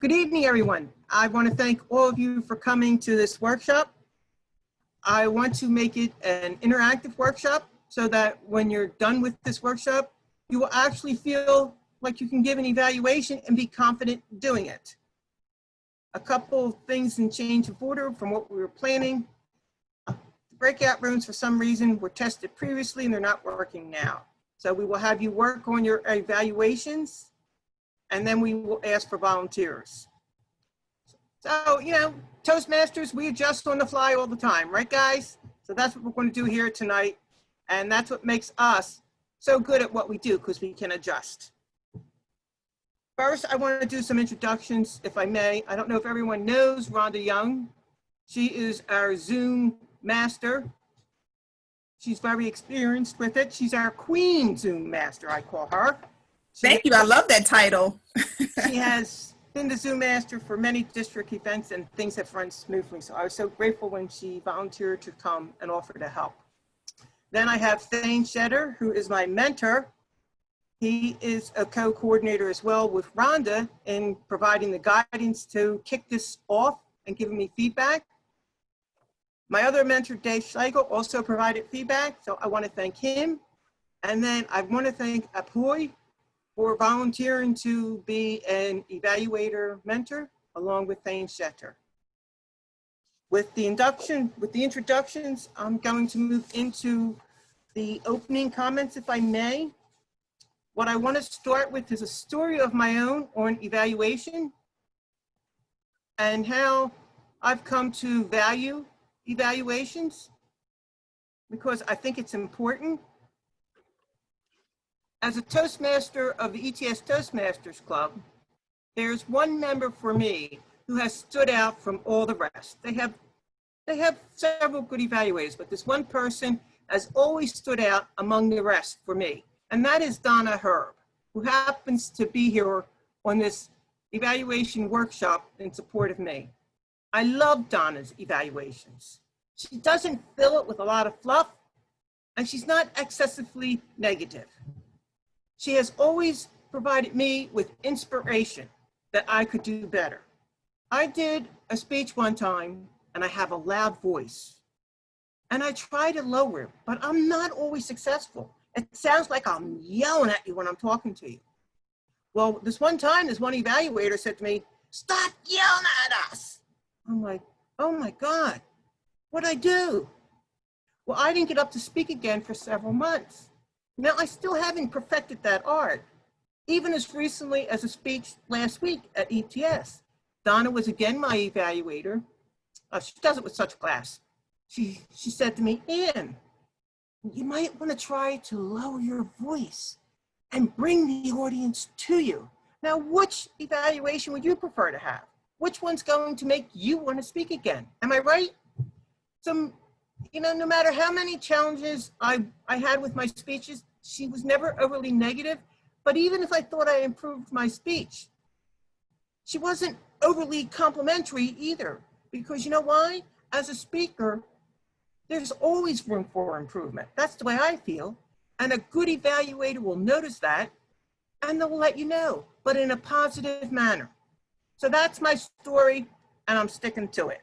Good evening, everyone. I want to thank all of you for coming to this workshop. I want to make it an interactive workshop so that when you're done with this workshop, you will actually feel like you can give an evaluation and be confident doing it. A couple things in change of order from what we were planning. The breakout rooms, for some reason, were tested previously and they're not working now. So we will have you work on your evaluations, and then we will ask for volunteers. So, you know, Toastmasters, we adjust on the fly all the time, right guys? So that's what we're going to do here tonight. And that's what makes us so good at what we do, because we can adjust. First, I want to do some introductions, if I may. I don't know if everyone knows Rhonda Young. She is our Zoom master. She's very experienced with it. She's our Queen Zoom master, I call her. Thank you. I love that title. She has been the Zoom master for many district events and things have run smoothly. So I was so grateful when she volunteered to come and offer to help. Then I have Thane Shetter, who is my mentor. He is a co-coordinator as well with Rhonda in providing the guidance to kick this off and giving me feedback. My other mentor, Dave Schlegel, also provided feedback, so I want to thank him. And then I want to thank Apoy for volunteering to be an evaluator mentor along with Thane Shetter. With the introductions, I'm going to move into the opening comments, if I may. What I want to start with is a story of my own on evaluation and how I've come to value evaluations, because I think it's important. As a Toastmaster of the ETS Toastmasters Club, there's one member for me who has stood out from all the rest. They have several good evaluators, but this one person has always stood out among the rest for me, and that is Donna Herb, who happens to be here on this evaluation workshop in support of me. I love Donna's evaluations. She doesn't fill it with a lot of fluff, and she's not excessively negative. She has always provided me with inspiration that I could do better. I did a speech one time and I have a loud voice and I try to lower it, but I'm not always successful. It sounds like I'm yelling at you when I'm talking to you. Well, this one time, this one evaluator said to me, "Stop yelling at us." I'm like, oh my God, what'd I do? Well, I didn't get up to speak again for several months. Now, I still haven't perfected that art. Even as recently as a speech last week at ETS, Donna was again my evaluator. She does it with such class. She said to me, "Ann, you might want to try to lower your voice and bring the audience to you." Now, which evaluation would you prefer to have? Which one's going to make you want to speak again? Am I right? You know, no matter how many challenges I had with my speeches, she was never overly negative. But even if I thought I improved my speech, she wasn't overly complimentary either. Because you know why? As a speaker, there's always room for improvement. That's the way I feel. And a good evaluator will notice that and they'll let you know, but in a positive manner. So that's my story and I'm sticking to it.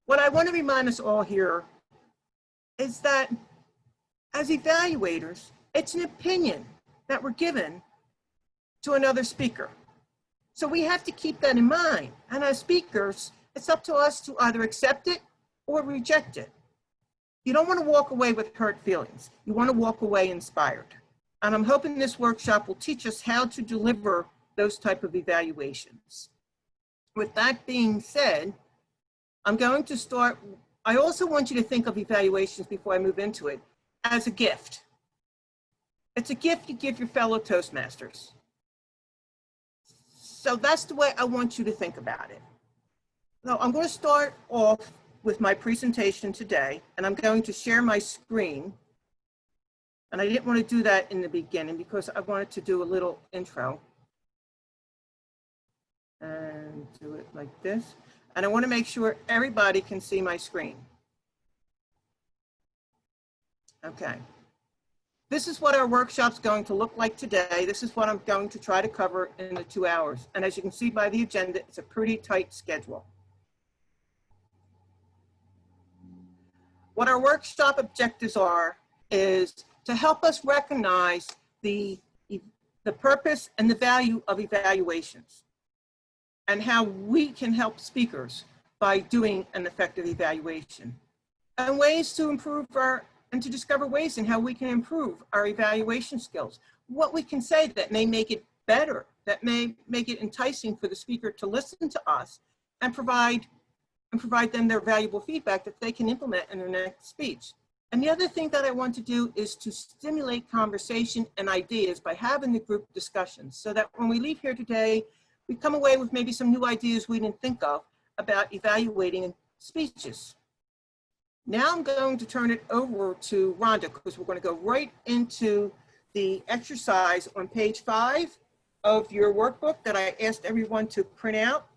What I want to remind us all here is that as evaluators, it's an opinion that we're given to another speaker. So we have to keep that in mind. And as speakers, it's up to us to either accept it or reject it. You don't want to walk away with hurt feelings. You want to walk away inspired. And I'm hoping this workshop will teach us how to deliver those type of evaluations. With that being said, I'm going to start. I also want you to think of evaluations before I move into it as a gift. It's a gift you give your fellow Toastmasters. So that's the way I want you to think about it. Now, I'm going to start off with my presentation today, and I'm going to share my screen. And I didn't want to do that in the beginning because I wanted to do a little intro. And do it like this. And I want to make sure everybody can see my screen. Okay. This is what our workshop's going to look like today. This is what I'm going to try to cover in the 2 hours. And as you can see by the agenda, it's a pretty tight schedule. What our workshop objectives are is to help us recognize the purpose and the value of evaluations and how we can help speakers by doing an effective evaluation, and ways to improve and to discover ways in how we can improve our evaluation skills. What we can say that may make it better, that may make it enticing for the speaker to listen to us and provide them their valuable feedback that they can implement in their next speech. And the other thing that I want to do is to stimulate conversation and ideas by having the group discussions, so that when we leave here today, we come away with maybe some new ideas we didn't think of about evaluating speeches. Now I'm going to turn it over to Rhonda, because we're going to go right into the exercise on page 5 of your workbook that I asked everyone to print out.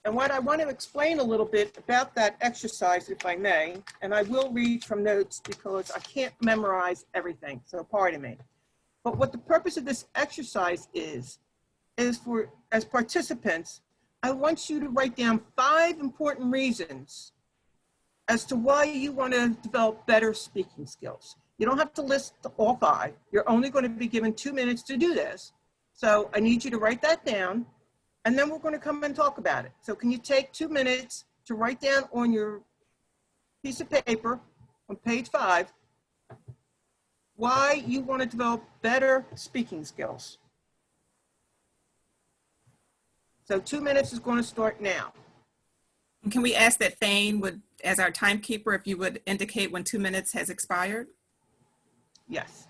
And what I want to explain a little bit about that exercise, if I may, and I will read from notes because I can't memorize everything, so pardon me. But what the purpose of this exercise is for, as participants, I want you to write down 5 important reasons as to why you want to develop better speaking skills. You don't have to list all 5. You're only going to be given 2 minutes to do this. So I need you to write that down, and then we're going to come and talk about it. So can you take 2 minutes to write down on your piece of paper on page 5 why you want to develop better speaking skills? So 2 minutes is going to start now. Can we ask that Thane would, as our timekeeper, if you would indicate when 2 minutes has expired? Yes.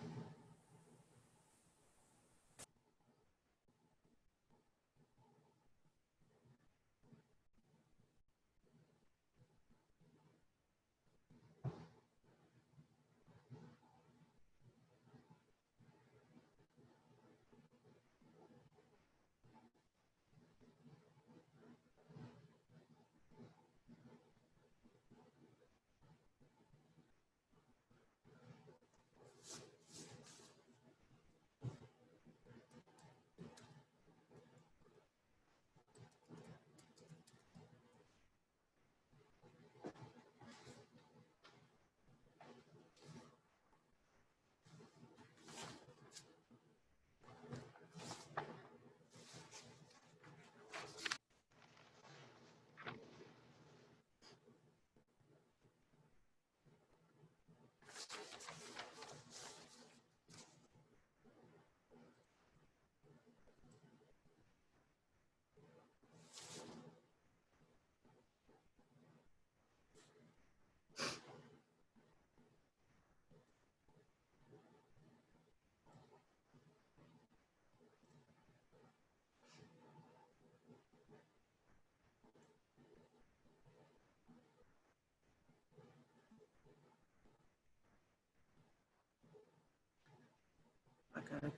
I gotta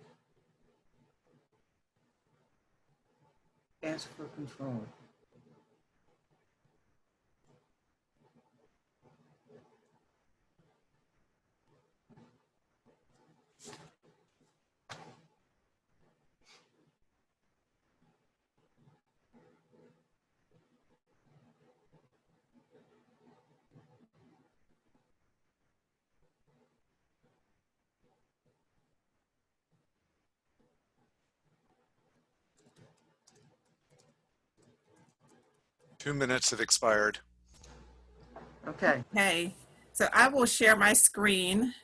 ask for control. Two minutes have expired. Okay. Okay, so I will share my screen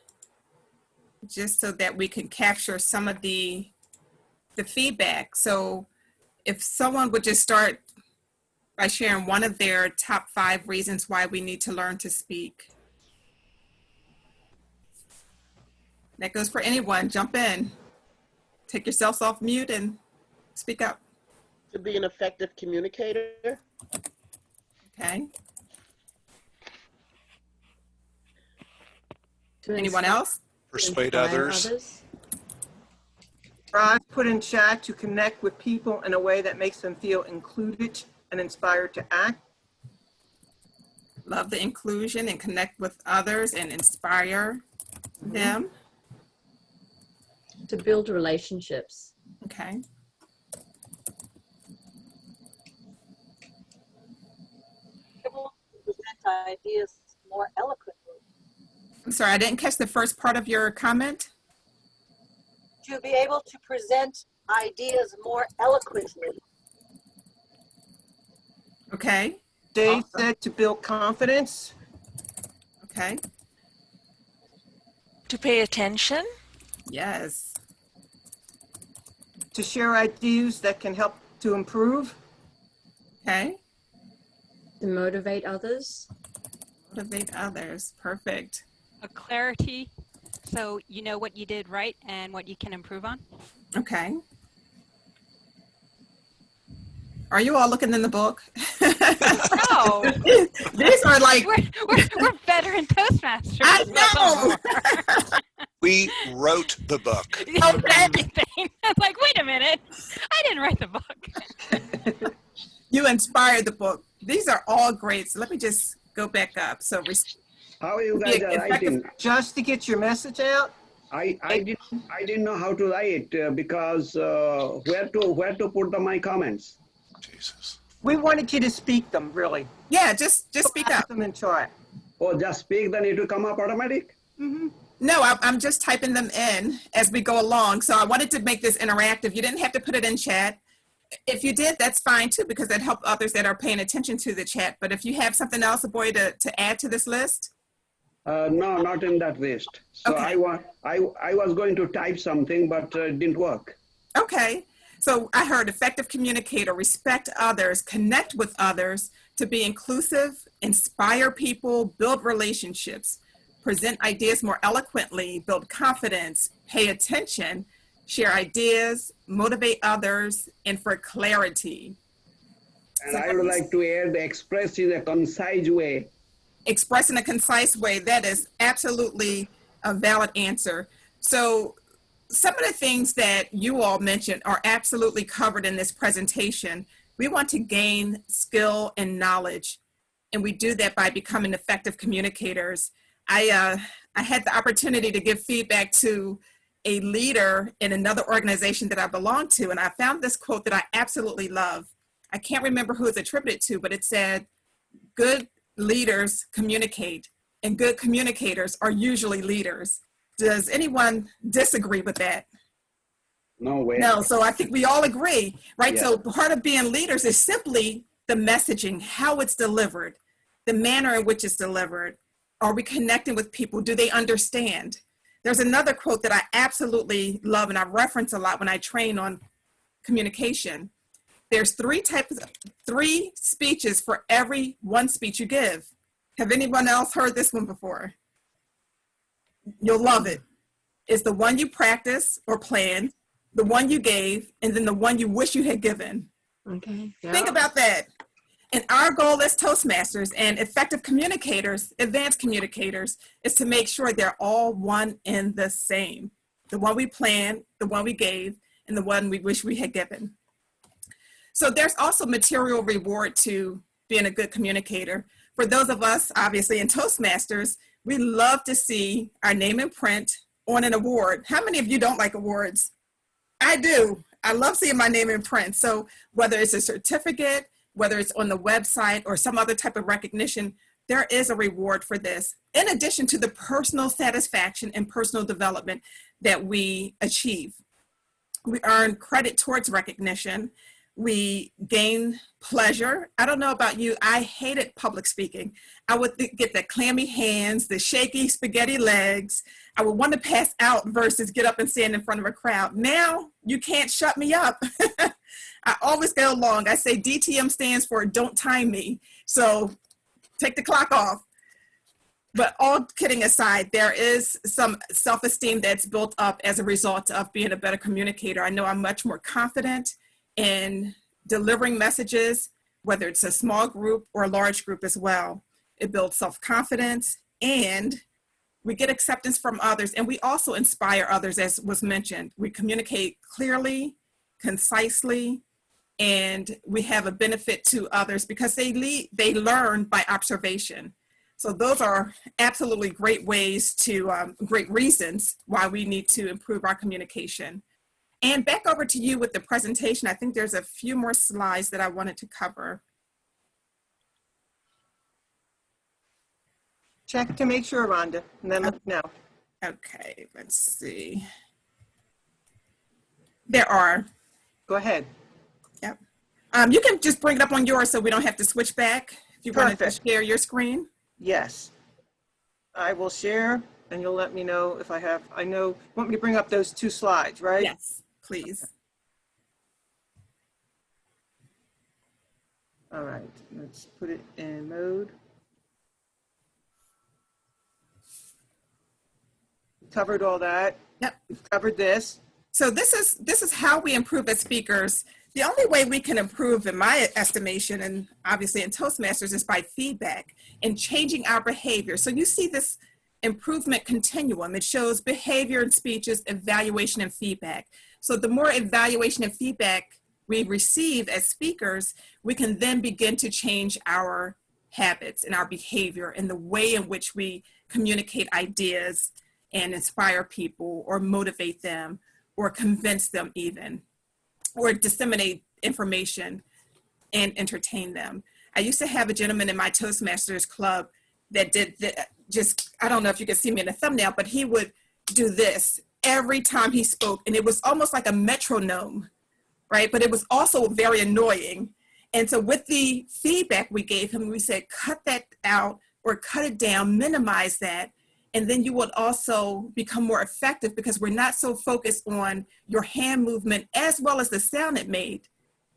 just so that we can capture some of the feedback. So if someone would just start by sharing one of their top 5 reasons why we need to learn to speak. That goes for anyone. Jump in. Take yourselves off mute and speak up. To be an effective communicator. Okay. To Anyone else? Persuade inspire others. Roz put in chat to connect with people in a way that makes them feel included and inspired to act. Love the inclusion and connect with others and inspire them. To build relationships. Okay. Able to present ideas more eloquently. I'm sorry, I didn't catch the first part of your comment. To be able to present ideas more eloquently. Okay. Dave said to build confidence. Okay. To pay attention. Yes. To share ideas that can help to improve. Okay. To motivate others. Motivate others. Perfect. A clarity, so you know what you did right and what you can improve on. Okay. Are you all looking in the book? No, These are like, we're veteran Toastmasters. I That's know. all. We wrote the book. Everything. I was like, wait a minute, I didn't write the book. You inspired the book. These are all great. So let me just go back up. So How you guys are writing? Just to get your message out. I didn't know how to write because where to put my comments. Jesus. We wanted you to speak them, really. yeah, just speak Ask up. them and try. Oh, just speak, then it will come up automatic. No, I'm just typing them in as we go along. So I wanted to make this interactive. You didn't have to put it in chat. If you did, that's fine too, because that helped others that are paying attention to the chat. But if you have something else, boy, to add to this list. No, not in that list. So Okay. I was going to type something, but it didn't work. Okay. So I heard effective communicator, respect others, connect with others, to be inclusive, inspire people, build relationships, present ideas more eloquently, build confidence, pay attention, share ideas, motivate others, and for clarity. And I would like to add express in a concise way. Express in a concise way, that is absolutely a valid answer. So some of the things that you all mentioned are absolutely covered in this presentation. We want to gain skill and knowledge, and we do that by becoming effective communicators. I had the opportunity to give feedback to a leader in another organization that I belong to, and I found this quote that I absolutely love. I can't remember who it's attributed to, but it said, good leaders communicate, and good communicators are usually leaders. Does anyone disagree with that? No way. No, so I think we all agree, right? Yeah. So part of being leaders is simply the messaging, how it's delivered, the manner in which it's delivered. Are we connecting with people? Do they understand? There's another quote that I absolutely love, and I reference a lot when I train on communication. There's three speeches for every one speech you give. Have anyone else heard this one before? You'll love it. It's the one you practice or planned, the one you gave, and then the one you wish you had given. Okay. Think about that. And our goal as Toastmasters and effective communicators, advanced communicators, is to make sure they're all one and the same. The one we planned, the one we gave, and the one we wish we had given. So there's also material reward to being a good communicator. For those of us, obviously, in Toastmasters, we love to see our name in print on an award. How many of you don't like awards? I do. I love seeing my name in print. So whether it's a certificate, whether it's on the website or some other type of recognition, there is a reward for this, in addition to the personal satisfaction and personal development that we achieve. We earn credit towards recognition. We gain pleasure. I don't know about you, I hated public speaking. I would get the clammy hands, the shaky spaghetti legs. I would want to pass out versus get up and stand in front of a crowd. Now, you can't shut me up. I always go along. I say DTM stands for don't time me. So take the clock off. But all kidding aside, there is some self-esteem that's built up as a result of being a better communicator. I know I'm much more confident in delivering messages, whether it's a small group or a large group as well. It builds self-confidence, and we get acceptance from others, and we also inspire others, as was mentioned. We communicate clearly, concisely, and we have a benefit to others because they learn by observation. So those are absolutely great ways to, great reasons why we need to improve our communication. And back over to you with the presentation. I think there's a few more slides that I wanted to cover. Check to make sure, Rhonda, and then let me know. Okay, let's see. There are. Go ahead. Yep. You can just bring it up on yours so we don't have to switch back. If you wanted to Perfect. share your screen. Yes. I will share, and you'll let me know if I have, I know, want me to bring up those 2 slides, right? Yes, please. All right, let's put it in mode. Covered all that. Yep. We've covered this. So this is how we improve as speakers. The only way we can improve, in my estimation, and obviously in Toastmasters, is by feedback and changing our behavior. So you see this improvement continuum. It shows behavior and speeches, evaluation and feedback. So the more evaluation and feedback we receive as speakers, we can then begin to change our habits and our behavior and the way in which we communicate ideas and inspire people or motivate them or convince them even, or disseminate information and entertain them. I used to have a gentleman in my Toastmasters club that did just, I don't know if you can see me in the thumbnail, but he would do this every time he spoke, and it was almost like a metronome, right? But it was also very annoying. And so with the feedback we gave him, we said, cut that out or cut it down, minimize that. And then you will also become more effective because we're not so focused on your hand movement as well as the sound it made.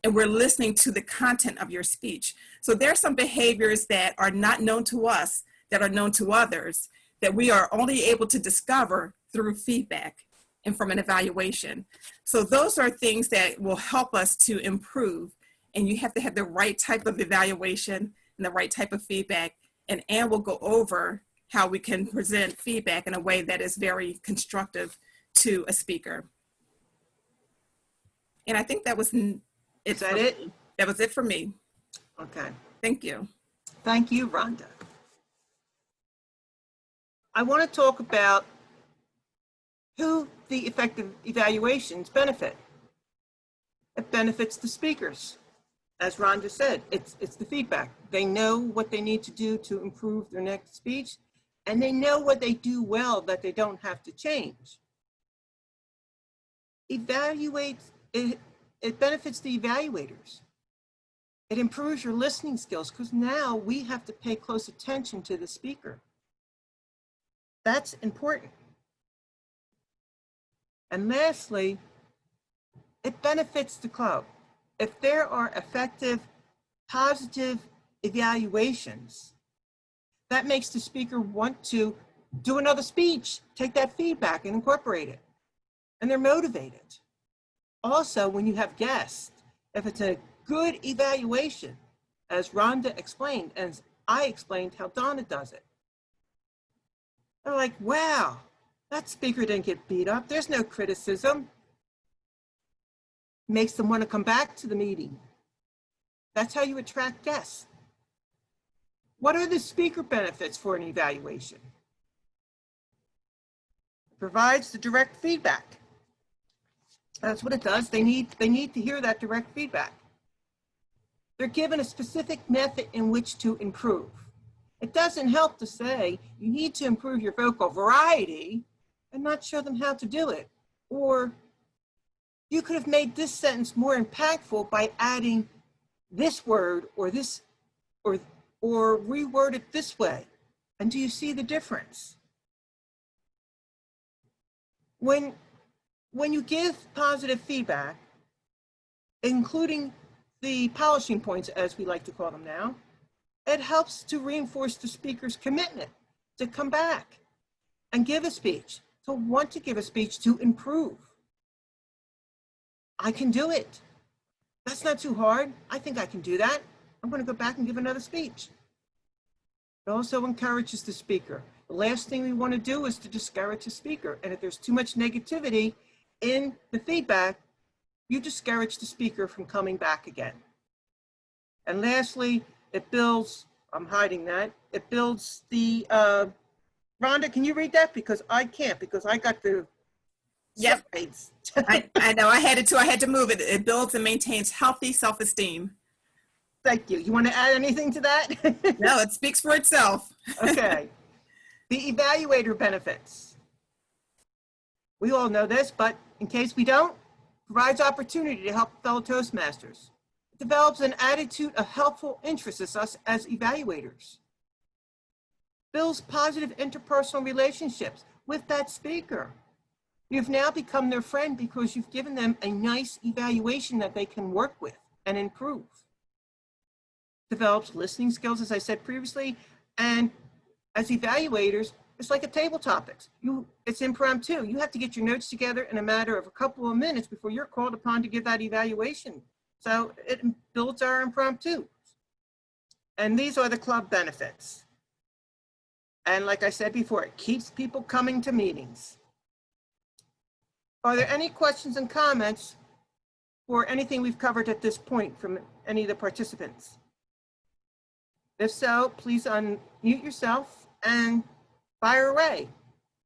And we're listening to the content of your speech. So there are some behaviors that are not known to us, that are known to others, that we are only able to discover through feedback and from an evaluation. So those are things that will help us to improve. And you have to have the right type of evaluation and the right type of feedback. And Anne will go over how we can present feedback in a way that is very constructive to a speaker. And I think that was it. Is that it? That was it for me. Okay. Thank you. Thank you, Rhonda. I want to talk about who the effective evaluations benefit. It benefits the speakers. As Rhonda said, it's the feedback. They know what they need to do to improve their next speech, and they know what they do well that they don't have to change. It benefits the evaluators. It improves your listening skills because now we have to pay close attention to the speaker. That's important. And lastly, it benefits the club. If there are effective, positive evaluations, that makes the speaker want to do another speech, take that feedback and incorporate it. And they're motivated. Also, when you have guests, if it's a good evaluation, as Rhonda explained, and as I explained how Donna does it, they're like, wow, that speaker didn't get beat up. There's no criticism. Makes them want to come back to the meeting. That's how you attract guests. What are the speaker benefits for an evaluation? It provides the direct feedback. That's what it does. They need to hear that direct feedback. They're given a specific method in which to improve. It doesn't help to say you need to improve your vocal variety and not show them how to do it. Or you could have made this sentence more impactful by adding this word or this, or reword it this way. And do you see the difference? When you give positive feedback, including the polishing points, as we like to call them now, it helps to reinforce the speaker's commitment to come back and give a speech, to want to give a speech, to improve. I can do it. That's not too hard. I think I can do that. I'm going to go back and give another speech. It also encourages the speaker. The last thing we want to do is to discourage the speaker. And if there's too much negativity in the feedback, you discourage the speaker from coming back again. And lastly, it builds I'm hiding that. It builds the, Rhonda, can you read that? Because I can't, because I got the Yep. subgrades. I know I had it too. I had to move it. It builds and maintains healthy self-esteem. Thank you. You want to add anything to that? No, it speaks for itself. Okay. The evaluator benefits. We all know this, but in case we don't, provides opportunity to help fellow Toastmasters. It develops an attitude of helpful interest in us as evaluators. Builds positive interpersonal relationships with that speaker. You've now become their friend because you've given them a nice evaluation that they can work with and improve. Develops listening skills, as I said previously, and as evaluators, it's like a table topics. It's impromptu. You have to get your notes together in a matter of a couple of minutes before you're called upon to give that evaluation. So it builds our impromptu. And these are the club benefits. And like I said before, it keeps people coming to meetings. Are there any questions and comments for anything we've covered at this point from any of the participants? If so, please unmute yourself and fire away.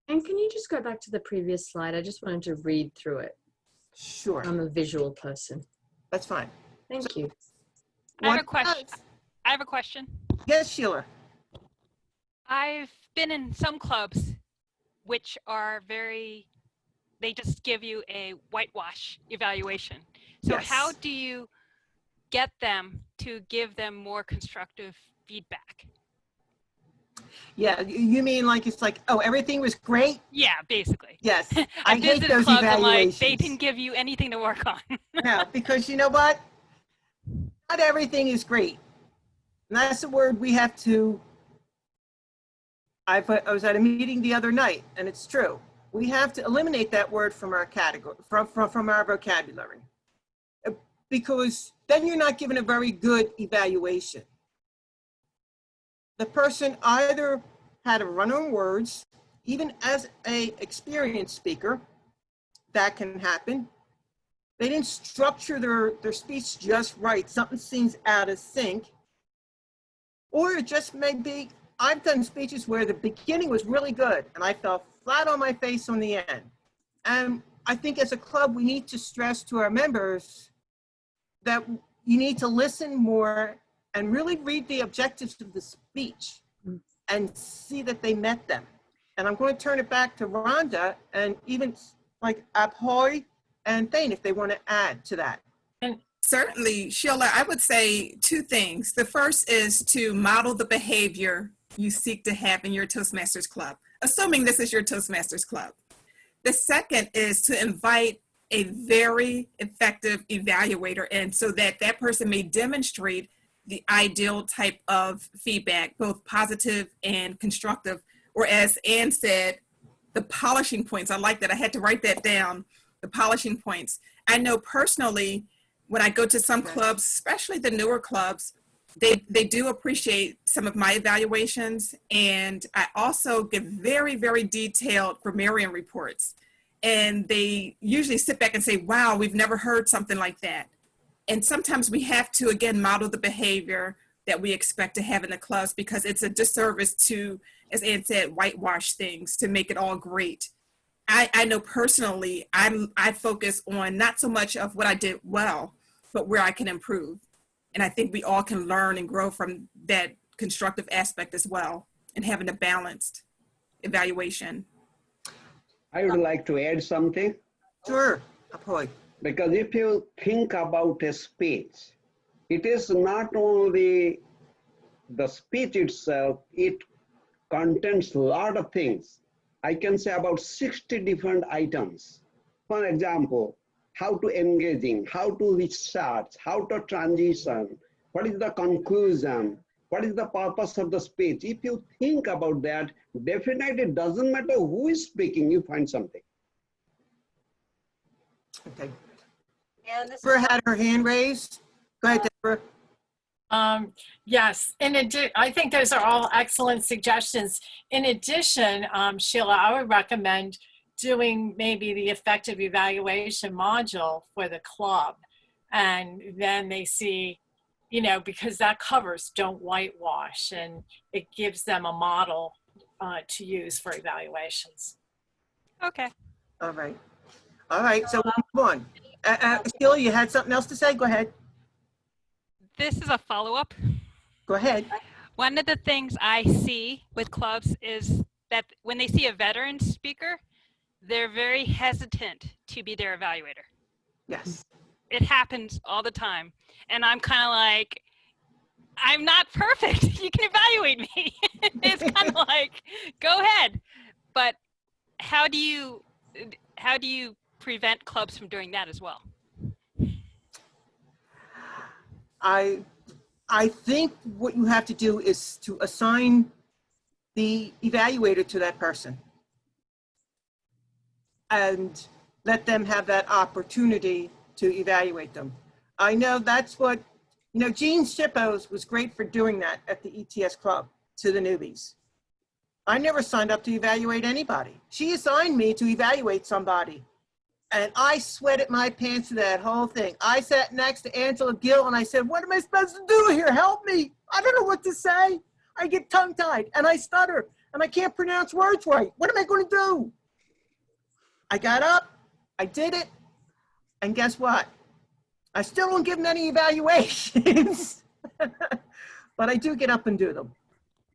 And can you just go back to the previous slide? I just wanted to read through it. Sure, I'm a visual person. that's fine. Thank you. I have a One- question. I have a question. Yes, Sheila. I've been in some clubs which are they just give you a whitewash evaluation. So Yes. how do you get them to give them more constructive feedback? Yeah, you mean like it's like, oh, everything was great? Yeah, basically. Yes, I I've hate visited those clubs and like, evaluations. they didn't give you anything to work on. No, because you know what? Not everything is great. And that's the word we have to, I was at a meeting the other night, and it's true. We have to eliminate that word from our category, from our vocabulary. Because then you're not given a very good evaluation. The person either had a run on words, even as a experienced speaker, that can happen. They didn't structure their speech just right. Something seems out of sync. Or it just may be, I've done speeches where the beginning was really good and I fell flat on my face on the end. And I think as a club, we need to stress to our members that you need to listen more and really read the objectives of the speech and see that they met them. And I'm going to turn it back to Rhonda and even like Abhoy and Thane if they want to add to that. Certainly, Sheila, I would say two things. The first is to model the behavior you seek to have in your Toastmasters club, assuming this is your Toastmasters club. The second is to invite a very effective evaluator in so that that person may demonstrate the ideal type of feedback, both positive and constructive, or as Ann said, the polishing points. I like that. I had to write that down, the polishing points. I know personally, when I go to some clubs, especially the newer clubs, they do appreciate some of my evaluations. And I also give very, very detailed grammarian reports. And they usually sit back and say, wow, we've never heard something like that. And sometimes we have to, again, model the behavior that we expect to have in the clubs because it's a disservice to, as Ann said, whitewash things to make it all great. I know personally, I focus on not so much of what I did well, but where I can improve. And I think we all can learn and grow from that constructive aspect as well and having a balanced evaluation. I would like to add something. Sure, Abhoy. Because if you think about a speech, it is not only the speech itself, it contains a lot of things. I can say about 60 different items. For example, how to engaging, how to research, how to transition, what is the conclusion, what is the purpose of the speech. If you think about that, definitely it doesn't matter who is speaking, you find something. Okay. And this Deborah is had her hand raised. Go ahead, Deborah. Yes, I think those are all excellent suggestions. In addition, Sheila, I would recommend doing maybe the effective evaluation module for the club. And then they see, because that covers don't whitewash, and it gives them a model to use for evaluations. Okay. All right. All right, so we'll move on. Sheila, you had something else to say? Go ahead. This is a follow-up. Go ahead. One of the things I see with clubs is that when they see a veteran speaker, they're very hesitant to be their evaluator. Yes. It happens all the time. And I'm kind of like, I'm not perfect. You can evaluate me. It's kind of like, go ahead. But how do you prevent clubs from doing that as well? I think what you have to do is to assign the evaluator to that person and let them have that opportunity to evaluate them. I know that's what, Jean Shippos was great for doing that at the ETS club to the newbies. I never signed up to evaluate anybody. She assigned me to evaluate somebody. And I sweated my pants through that whole thing. I sat next to Angela Gill and I said, what am I supposed to do here? Help me. I don't know what to say. I get tongue-tied and I stutter and I can't pronounce words right. What am I going to do? I got up, I did it, and guess what? I still don't give them any evaluations, but I do get up and do them.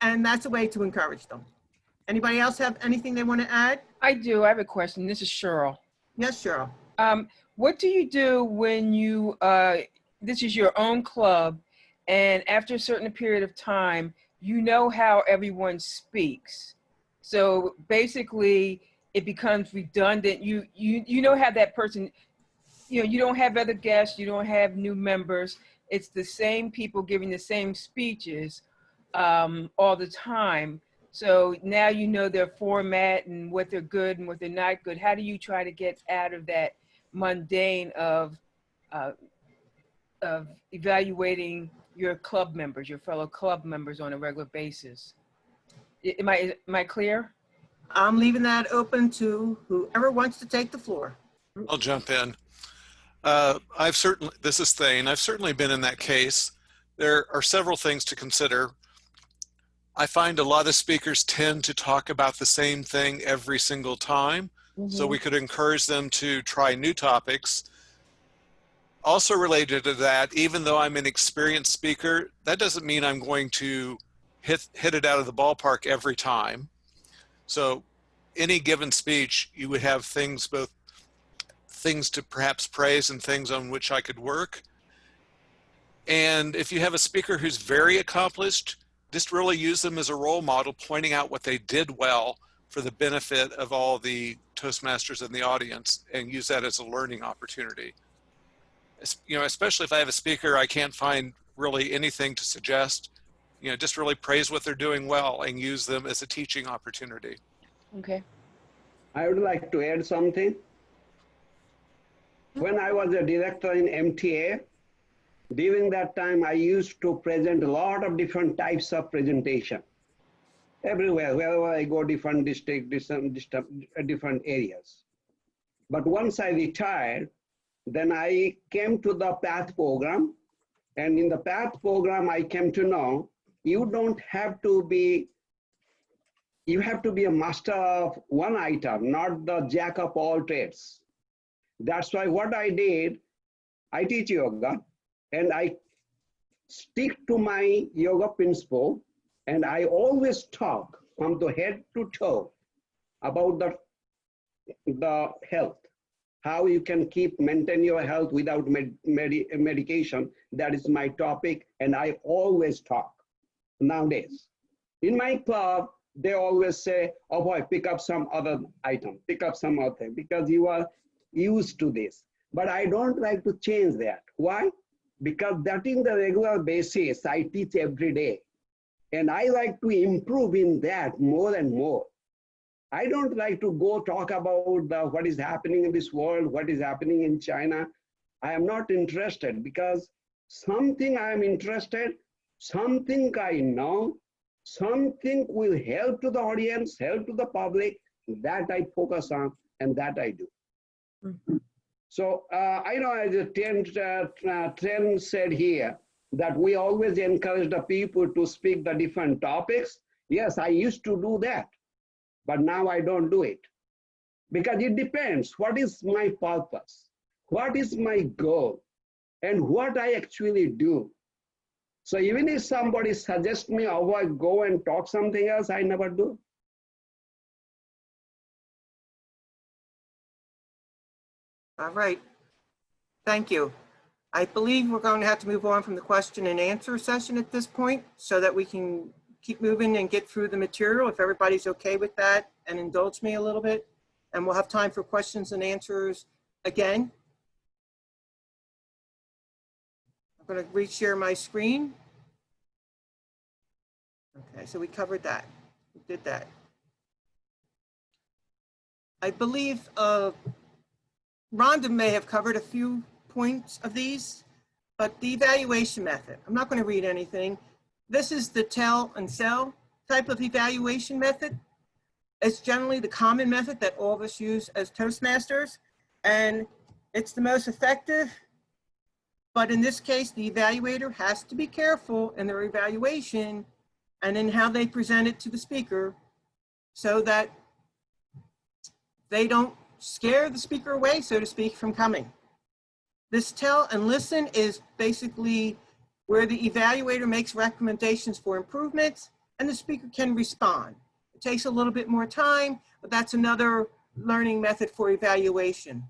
And that's a way to encourage them. Anybody else have anything they want to add? I do. I have a question. This is Cheryl. Yes, Cheryl. What do you do when you, this is your own club, and after a certain period of time, you know how everyone speaks? So basically, it becomes redundant. You know how that person, you don't have other guests, you don't have new members. It's the same people giving the same speeches all the time. So now you know their format and what they're good and what they're not good. How do you try to get out of that mundane of evaluating your club members, your fellow club members on a regular basis? Am I clear? I'm leaving that open to whoever wants to take the floor. I'll jump in. This is Thane. I've certainly been in that case. There are several things to consider. I find a lot of speakers tend to talk about the same thing every single time. So we could encourage them to try new topics. Also related to that, even though I'm an experienced speaker, that doesn't mean I'm going to hit it out of the ballpark every time. So any given speech, you would have both things to perhaps praise and things on which I could work. And if you have a speaker who's very accomplished, just really use them as a role model, pointing out what they did well for the benefit of all the Toastmasters in the audience, and use that as a learning opportunity. Especially if I have a speaker, I can't find really anything to suggest, just really praise what they're doing well and use them as a teaching opportunity. Okay. I would like to add something. When I was a director in MTA, during that time, I used to present a lot of different types of presentation. Everywhere, wherever I go, different districts, different areas. But once I retired, then I came to the PATH program. And in the PATH program, I came to know you have to be a master of one item, not the jack of all trades. That's why what I did, I teach yoga and I stick to my yoga principle, and I always talk from the head to toe about the health, how you can maintain your health without medication. That is my topic, and I always talk nowadays. In my club, they always say, oh boy, pick up some other item, pick up some other thing, because you are used to this. But I don't like to change that. Why? Because that in the regular basis, I teach every day. And I like to improve in that more and more. I don't like to go talk about what is happening in this world, what is happening in China. I am not interested, because something I am interested, something I know, something will help to the audience, help to the public, that I focus on and that I do. So I know as Tren said here, that we always encourage the people to speak the different topics. Yes, I used to do that, but now I don't do it. Because it depends, what is my purpose? What is my goal? And what I actually do. So even if somebody suggests me, oh, I go and talk something else, I never do. All right. Thank you. I believe we're going to have to move on from the question and answer session at this point so that we can keep moving and get through the material if everybody's okay with that and indulge me a little bit. And we'll have time for questions and answers again. I'm going to reshare my screen. Okay, so we covered that. We did that. I believe Rhonda may have covered a few points of these, but the evaluation method, I'm not going to read anything. This is the tell and sell type of evaluation method. It's generally the common method that all of us use as Toastmasters, and it's the most effective. But in this case, the evaluator has to be careful in their evaluation and in how they present it to the speaker so that they don't scare the speaker away, so to speak, from coming. This tell and listen is basically where the evaluator makes recommendations for improvements and the speaker can respond. It takes a little bit more time, but that's another learning method for evaluation.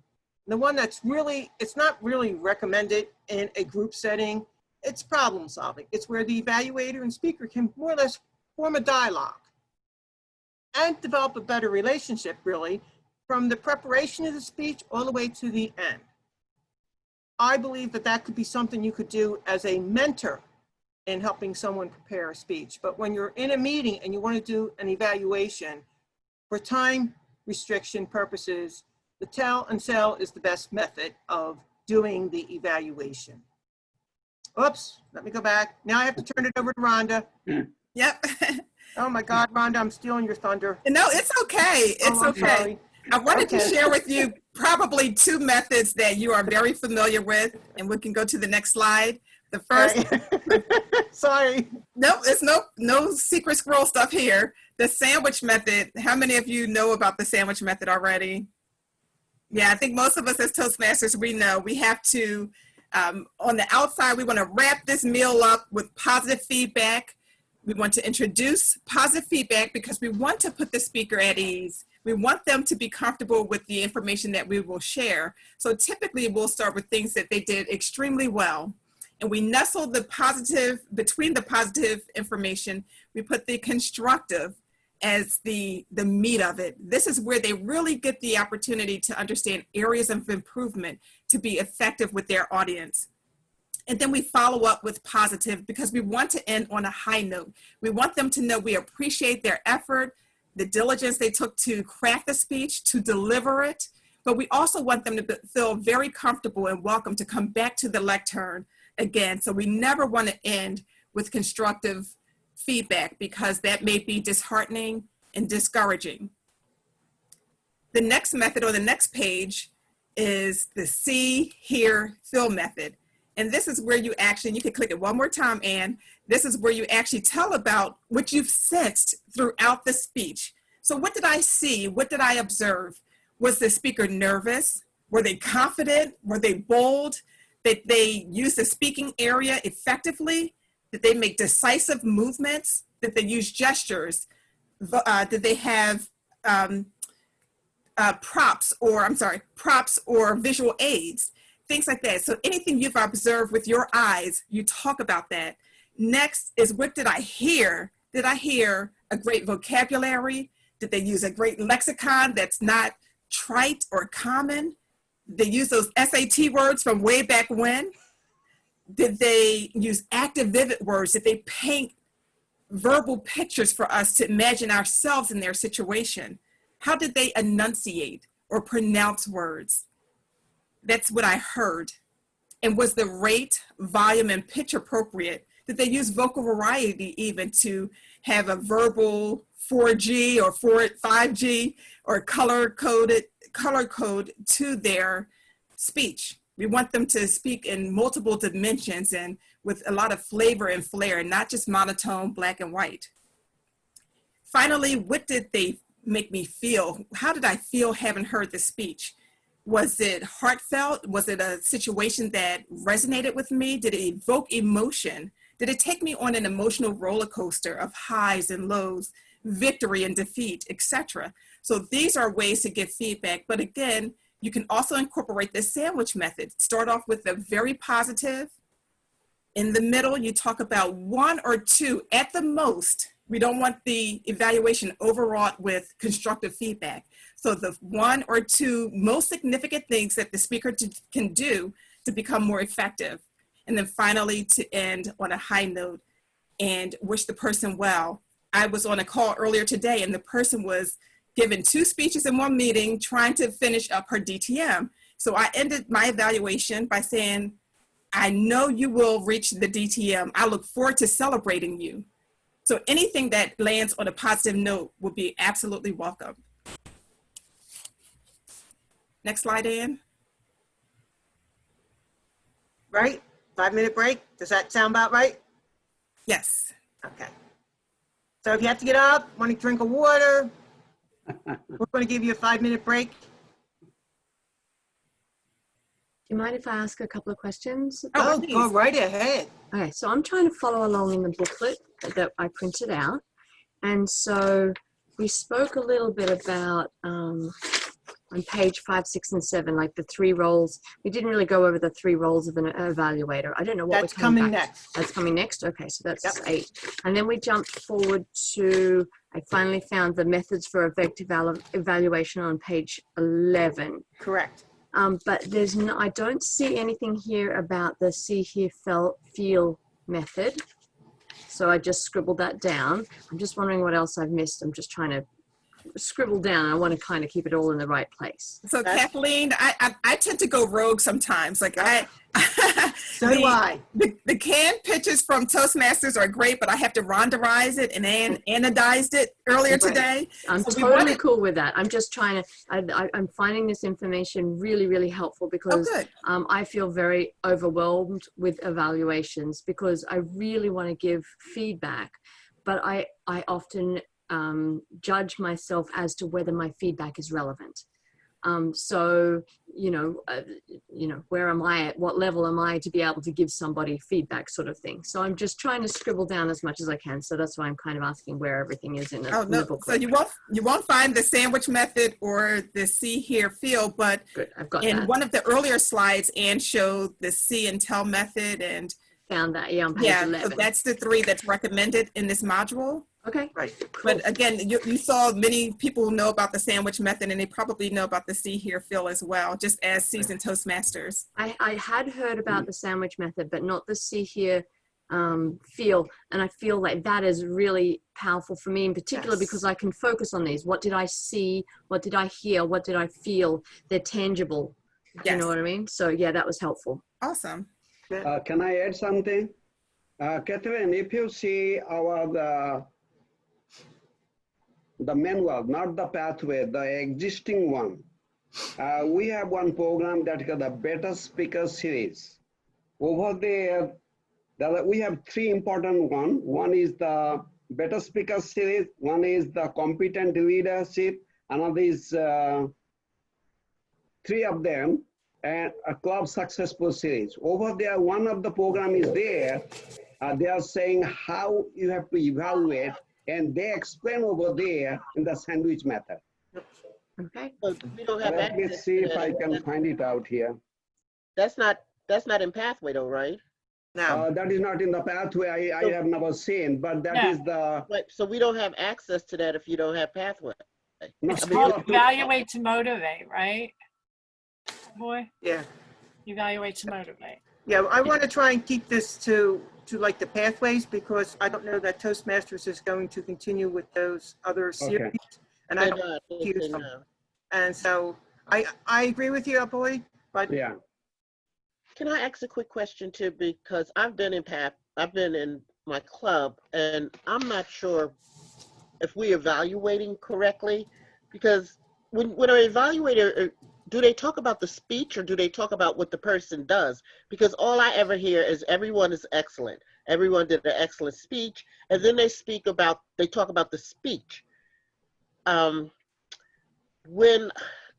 The one that's really, it's not really recommended in a group setting, it's problem solving. It's where the evaluator and speaker can more or less form a dialogue and develop a better relationship, really, from the preparation of the speech all the way to the end. I believe that that could be something you could do as a mentor in helping someone prepare a speech. But when you're in a meeting and you want to do an evaluation, for time restriction purposes, the tell and sell is the best method of doing the evaluation. Oops, let me go back. Now I have to turn it over to Rhonda. Yep. Oh my God, Rhonda, I'm stealing your thunder. No, it's okay. It's I'm okay. sorry. I wanted to Okay. share with you probably two methods that you are very familiar with, and we can go to the next slide. The first, Sorry. no, it's no secret scroll stuff here. The sandwich method. How many of you know about the sandwich method already? Yeah, I think most of us as Toastmasters, we know we have to, on the outside, we want to wrap this meal up with positive feedback. We want to introduce positive feedback because we want to put the speaker at ease. We want them to be comfortable with the information that we will share. So typically we'll start with things that they did extremely well. And we nestle the positive, between the positive information, we put the constructive as the meat of it. This is where they really get the opportunity to understand areas of improvement to be effective with their audience. And then we follow up with positive because we want to end on a high note. We want them to know we appreciate their effort, the diligence they took to craft the speech, to deliver it, but we also want them to feel very comfortable and welcome to come back to the lectern again. So we never want to end with constructive feedback because that may be disheartening and discouraging. The next method on the next page is the see, hear, feel method. And this is where you actually, you can click it one more time, Anne. This is where you actually tell about what you've sensed throughout the speech. So what did I see? What did I observe? Was the speaker nervous? Were they confident? Were they bold? Did they use the speaking area effectively? Did they make decisive movements? Did they use gestures? Did they have props or visual aids? Things like that. So anything you've observed with your eyes, you talk about that. Next is what did I hear? Did I hear a great vocabulary? Did they use a great lexicon that's not trite or common? They use those SAT words from way back when? Did they use active, vivid words? Did they paint verbal pictures for us to imagine ourselves in their situation? How did they enunciate or pronounce words? That's what I heard. And was the rate, volume, and pitch appropriate? Did they use vocal variety even to have a verbal 4G or 5G or color code to their speech? We want them to speak in multiple dimensions, and with a lot of flavor and flair, not just monotone black and white. Finally, what did they make me feel? How did I feel having heard the speech? Was it heartfelt? Was it a situation that resonated with me? Did it evoke emotion? Did it take me on an emotional roller coaster of highs and lows, victory and defeat, etc.? So these are ways to give feedback. But again, you can also incorporate the sandwich method. Start off with a very positive. In the middle, you talk about one or two at the most. We don't want the evaluation overwrought with constructive feedback. So the one or two most significant things that the speaker can do to become more effective. And then finally, to end on a high note and wish the person well. I was on a call earlier today and the person was given 2 speeches in one meeting trying to finish up her DTM. So I ended my evaluation by saying, I know you will reach the DTM. I look forward to celebrating you. So anything that lands on a positive note will be absolutely welcome. Next slide, Ann. Right? 5-minute break. Does that sound about right? Yes. Okay. So if you have to get up, want to drink a water, we're going to give you a 5-minute break. Do you mind if I ask a couple of questions? Oh, go right ahead. Okay, so I'm trying to follow along in the booklet that I printed out. And so we spoke a little bit about on page 5, 6, and 7, like the 3 roles. We didn't really go over the 3 roles of an evaluator. I don't know what That's we're coming coming back. next. That's coming next. Okay, so that's Yep. 8. And then we jumped forward to, I finally found the methods for effective evaluation on page 11. Correct. But there's no, I don't see anything here about the see, hear, feel method. So I just scribbled that down. I'm just wondering what else I've missed. I'm just trying to scribble down. I want to kind of keep it all in the right place. So Kathleen, I tend to go rogue sometimes. Like So do I. The canned pitches from Toastmasters are great, but I have to ronderize it and anodized it earlier Right. today. I'm So we totally wanted- cool with that. I'm just trying to, I'm finding this information really, really helpful because good. I feel very overwhelmed with evaluations because I really want to give feedback, but I often judge myself as to whether my feedback is relevant. So, where am I at? What level am I to be able to give somebody feedback, sort of thing? So I'm just trying to scribble down as much as I can. So that's why I'm kind of asking where everything is in the, Oh in the no! booklet. So you won't find the sandwich method or the see, hear, feel, but Good, I've got in that. one of the earlier slides, Anne showed the see and tell method, and Found that, yeah, on page 11. so that's the 3 that's recommended in this module. Okay, Right. cool. But again, you saw many people know about the sandwich method, and they probably know about the see, hear, feel as well, just as seasoned Toastmasters. I had heard about the sandwich method, but not the see, hear, feel. And I feel like that is really powerful for me in particular Yes. because I can focus on these. What did I see? What did I hear? What did I feel? They're tangible. You Yes. know what I mean? So yeah, that was helpful. Awesome. Can I add something? Catherine, if you see the manual, not the pathway, the existing one, we have one program that is the Better Speaker Series. Over there, we have 3 important ones. One is the Better Speaker Series, one is the Competent Leadership, another is 3 of them, and a Club Successful Series. Over there, one of the program is there. They are saying how you have to evaluate, and they explain over there in the sandwich method. Okay. So we don't have Let me access see to if that. I can find it out here. That's not in Pathway though, right? Now, That is not in the pathway. I have never seen, but that Yeah. is the. Right. So we don't have access to that if you don't have Pathway. No, It's I mean, called evaluate to motivate, right? Boy, yeah. evaluate to motivate. Yeah, I want to try and keep this to like the pathways because I don't know that Toastmasters is going to continue with those other series. And I They're don't not. They use say them. no. And so I agree with you, Boyd, but yeah. Can I ask a quick question too? Because I've been in my club, and I'm not sure if we're evaluating correctly. Because when an evaluator do they talk about the speech or do they talk about what the person does? Because all I ever hear is everyone is excellent. Everyone did an excellent speech. And then they talk about the speech. When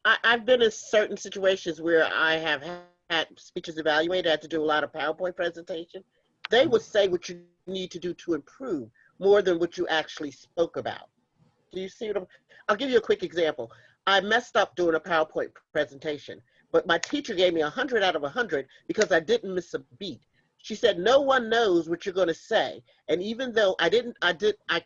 I've been in certain situations where I have had speeches evaluated, I had to do a lot of PowerPoint presentation. They would say what you need to do to improve more than what you actually spoke about. Do you see what I'll give you a quick example. I messed up doing a PowerPoint presentation, but my teacher gave me 100 out of 100 because I didn't miss a beat. She said, no one knows what you're going to say. And even though I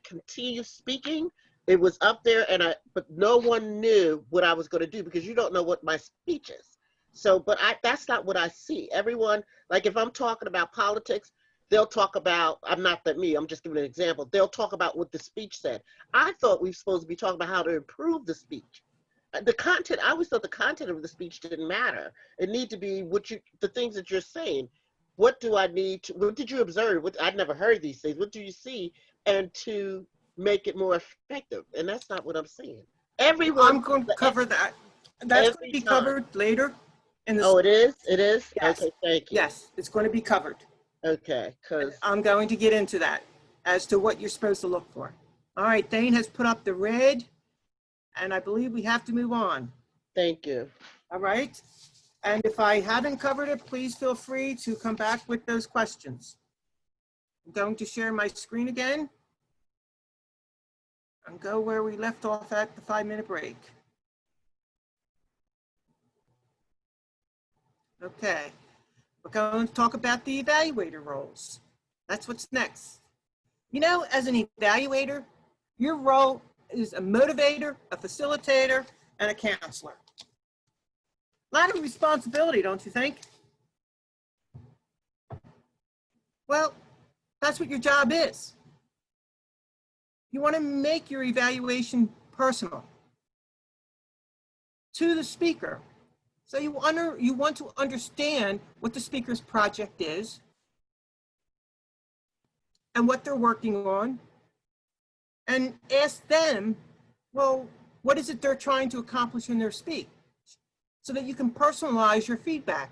continued speaking, it was up there, but no one knew what I was going to do because you don't know what my speech is. So, but that's not what I see. Everyone, like if I'm talking about politics, they'll talk about, I'm just giving an example. They'll talk about what the speech said. I thought we were supposed to be talking about how to improve the speech. The content, I always thought the content of the speech didn't matter. It need to be the things that you're saying. What did you observe? I'd never heard these things. What do you see? And to make it more effective. And that's not what I'm seeing. I'm going to cover that. That's going to be covered later. Oh, it is? It is? Yes. Okay, thank you. Yes, it's going to be covered. Okay, because I'm going to get into that as to what you're supposed to look for. All right, Thane has put up the red, and I believe we have to move on. Thank you. All right. And if I haven't covered it, please feel free to come back with those questions. I'm going to share my screen again and go where we left off at the 5-minute break. Okay, we're going to talk about the evaluator roles. That's what's next. You know, as an evaluator, your role is a motivator, a facilitator, and a counselor. A lot of responsibility, don't you think? Well, that's what your job is. You want to make your evaluation personal to the speaker. So you want to understand what the speaker's project is and what they're working on, and ask them, well, what is it they're trying to accomplish in their speech? So that you can personalize your feedback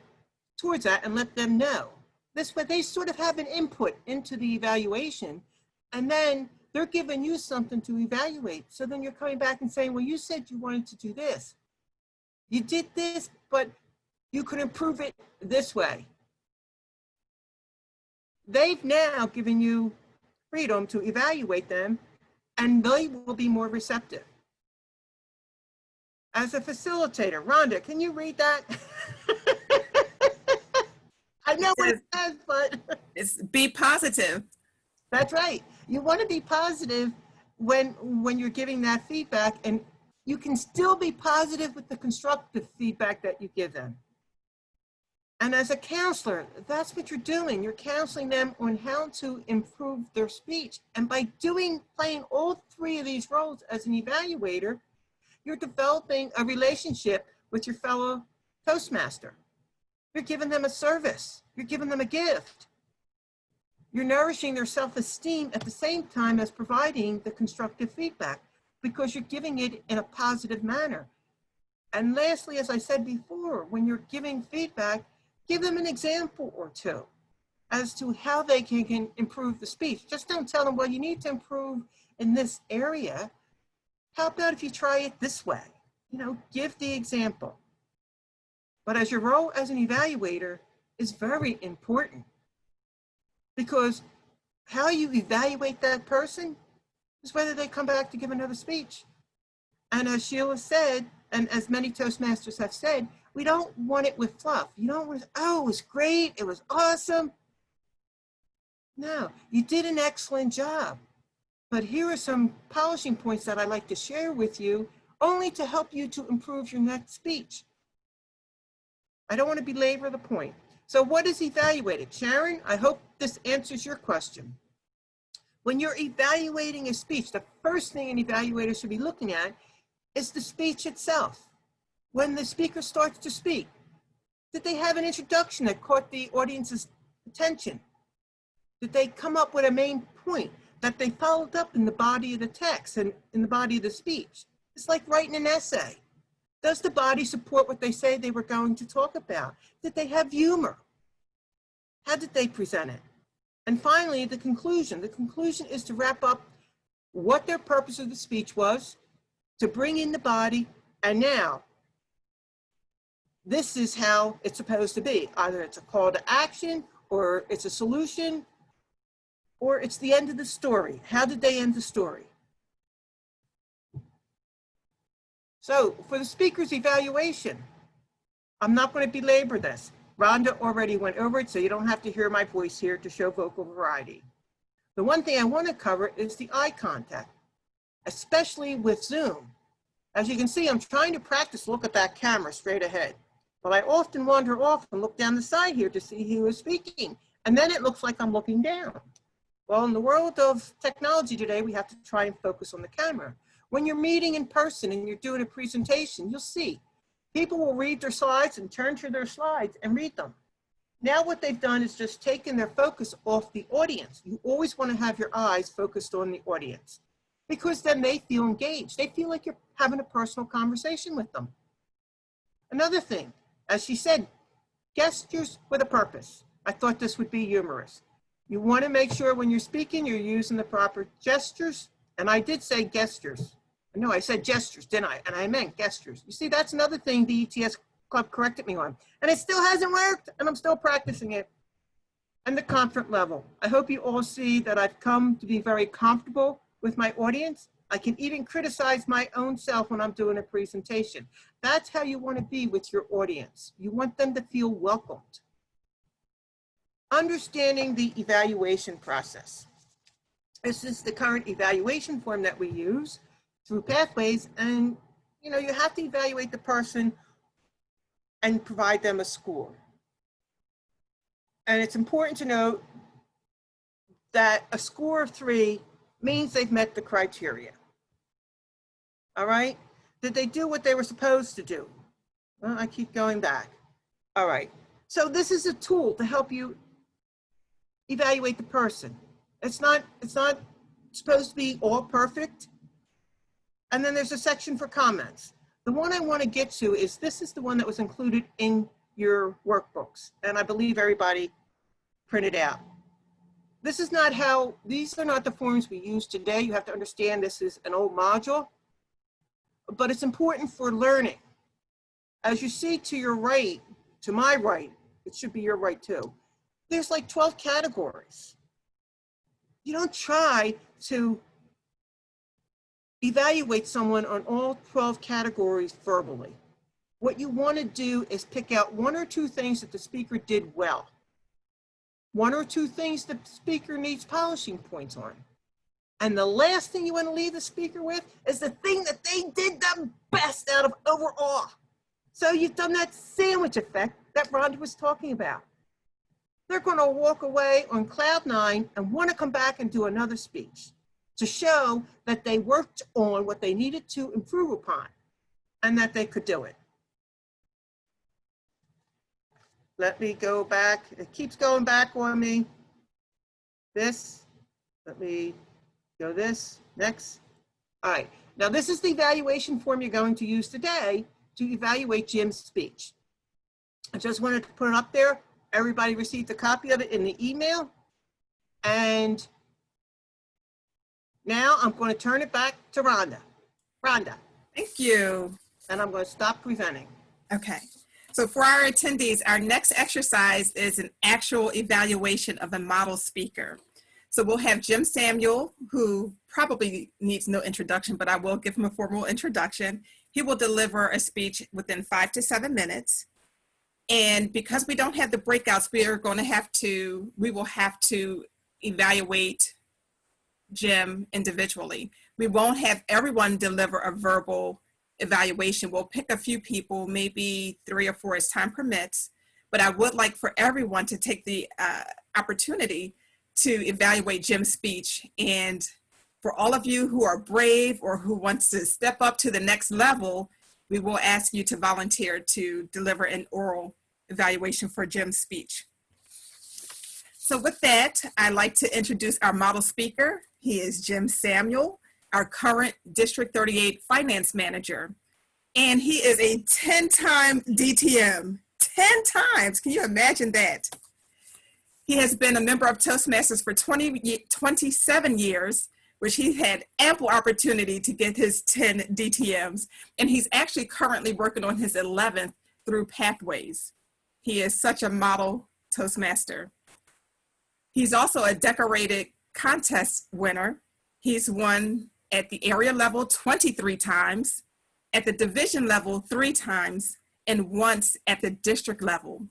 towards that and let them know. This way they sort of have an input into the evaluation, and then they're giving you something to evaluate. So then you're coming back and saying, well, you said you wanted to do this. You did this, but you could improve it this way. They've now given you freedom to evaluate them, and they will be more receptive. As a facilitator, Rhonda, can you read that? I know what it says, but it's be positive. That's right. You want to be positive when you're giving that feedback, and you can still be positive with the constructive feedback that you give them. And as a counselor, that's what you're doing. You're counseling them on how to improve their speech. And by playing all three of these roles as an evaluator, you're developing a relationship with your fellow Toastmaster. You're giving them a service. You're giving them a gift. You're nourishing their self-esteem at the same time as providing the constructive feedback, because you're giving it in a positive manner. And lastly, as I said before, when you're giving feedback, give them an example or two as to how they can improve the speech. Just don't tell them, well, you need to improve in this area. How about if you try it this way? You know, give the example. But as your role as an evaluator is very important, because how you evaluate that person is whether they come back to give another speech. And as Sheila said, and as many Toastmasters have said, we don't want it with fluff. You don't want, oh, it was great, it was awesome. No, you did an excellent job. But here are some polishing points that I'd like to share with you, only to help you to improve your next speech. I don't want to belabor the point. So what is evaluated? Sharon, I hope this answers your question. When you're evaluating a speech, the first thing an evaluator should be looking at is the speech itself. When the speaker starts to speak, did they have an introduction that caught the audience's attention? Did they come up with a main point that they followed up in the body of the text and in the body of the speech? It's like writing an essay. Does the body support what they say they were going to talk about? Did they have humor? How did they present it? And finally, the conclusion. The conclusion is to wrap up what their purpose of the speech was, to bring in the body, and now, this is how it's supposed to be. Either it's a call to action, or it's a solution, or it's the end of the story. How did they end the story? So for the speaker's evaluation, I'm not going to belabor this. Rhonda already went over it, so you don't have to hear my voice here to show vocal variety. The one thing I want to cover is the eye contact, especially with Zoom. As you can see, I'm trying to practice look at that camera straight ahead, but I often wander off and look down the side here to see who is speaking, and then it looks like I'm looking down. Well, in the world of technology today, we have to try and focus on the camera. When you're meeting in person and you're doing a presentation, you'll see people will read their slides and turn to their slides and read them. Now what they've done is just taken their focus off the audience. You always want to have your eyes focused on the audience, because then they feel engaged. They feel like you're having a personal conversation with them. Another thing, as she said, gestures with a purpose. I thought this would be humorous. You want to make sure when you're speaking, you're using the proper gestures. And I did say gestures. No, I said gestures, didn't I? And I meant gestures. You see, that's another thing the ETS Club corrected me on. And it still hasn't worked, and I'm still practicing it. And the comfort level. I hope you all see that I've come to be very comfortable with my audience. I can even criticize my own self when I'm doing a presentation. That's how you want to be with your audience. You want them to feel welcomed. Understanding the evaluation process. This is the current evaluation form that we use through Pathways, and you have to evaluate the person and provide them a score. And it's important to note that a score of 3 means they've met the criteria. All right? Did they do what they were supposed to do? Well, I keep going back. All right. So this is a tool to help you evaluate the person. It's not supposed to be all perfect. And then there's a section for comments. The one I want to get to is, this is the one that was included in your workbooks, and I believe everybody printed out. This is not how, these are not the forms we use today. You have to understand this is an old module, but it's important for learning. As you see to your right, to my right, it should be your right too, there's like 12 categories. You don't try to evaluate someone on all 12 categories verbally. What you want to do is pick out 1 or 2 things that the speaker did well. 1 or 2 things the speaker needs polishing points on. And the last thing you want to leave the speaker with is the thing that they did the best out of overall. So you've done that sandwich effect that Rhonda was talking about. They're going to walk away on cloud 9 and want to come back and do another speech to show that they worked on what they needed to improve upon and that they could do it. Let me go back. It keeps going back on me. This, let me go this, next. All right, now this is the evaluation form you're going to use today to evaluate Jim's speech. I just wanted to put it up there. Everybody received a copy of it in the email. And now I'm going to turn it back to Rhonda. Rhonda. Thank you. And I'm going to stop presenting. Okay. So for our attendees, our next exercise is an actual evaluation of a model speaker. So we'll have Jim Samuel, who probably needs no introduction, but I will give him a formal introduction. He will deliver a speech within 5 to 7 minutes. And because we don't have the breakouts, we will have to evaluate Jim individually. We won't have everyone deliver a verbal evaluation. We'll pick a few people, maybe 3 or 4 as time permits, but I would like for everyone to take the opportunity to evaluate Jim's speech. And for all of you who are brave or who wants to step up to the next level, we will ask you to volunteer to deliver an oral evaluation for Jim's speech. So with that, I'd like to introduce our model speaker. He is Jim Samuel, our current District 38 Finance Manager. And he is a 10-time DTM. 10 times. Can you imagine that? He has been a member of Toastmasters for 27 years, which he had ample opportunity to get his 10 DTMs. And he's actually currently working on his 11th through Pathways. He is such a model Toastmaster. He's also a decorated contest winner. He's won at the area level 23 times, at the division level 3 times, and once at the district level.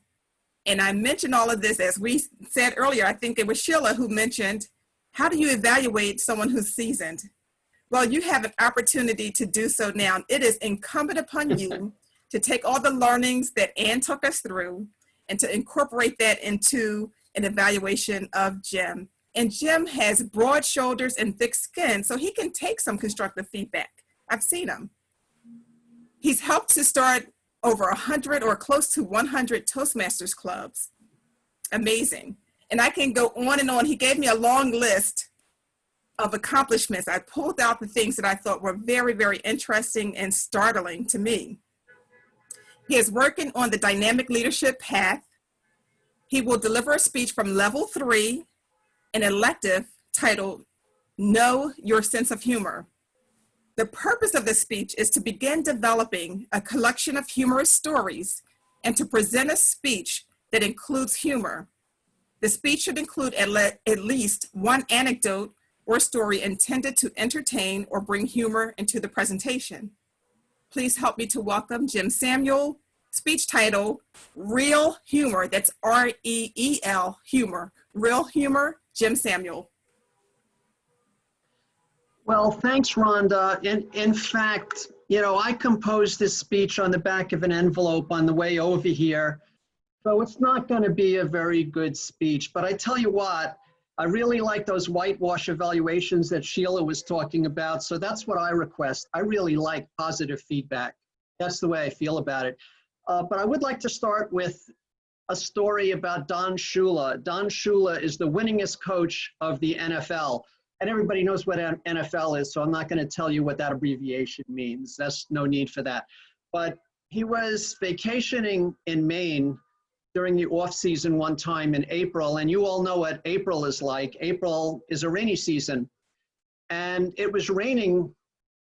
And I mentioned all of this, as we said earlier, I think it was Sheila who mentioned, how do you evaluate someone who's seasoned? Well, you have an opportunity to do so now. It is incumbent upon you to take all the learnings that Ann took us through and to incorporate that into an evaluation of Jim. And Jim has broad shoulders and thick skin, so he can take some constructive feedback. I've seen him. He's helped to start over 100 or close to 100 Toastmasters clubs. Amazing. And I can go on and on. He gave me a long list of accomplishments. I pulled out the things that I thought were very, very interesting and startling to me. He is working on the dynamic leadership path. He will deliver a speech from level 3, an elective titled, Know Your Sense of Humor. The purpose of this speech is to begin developing a collection of humorous stories and to present a speech that includes humor. The speech should include at least one anecdote or story intended to entertain or bring humor into the presentation. Please help me to welcome Jim Samuel. Speech title, Real Humor. That's R-E-E-L, humor. Real Humor, Jim Samuel. Well, thanks, Rhonda. In fact, you know, I composed this speech on the back of an envelope on the way over here. So it's not going to be a very good speech. But I tell you what, I really like those whitewash evaluations that Sheila was talking about. So that's what I request. I really like positive feedback. That's the way I feel about it. But I would like to start with a story about Don Shula. Don Shula is the winningest coach of the NFL. And everybody knows what NFL is, so I'm not going to tell you what that abbreviation means. There's no need for that. But he was vacationing in Maine during the off season one time in April, and you all know what April is like. April is a rainy season. And it was raining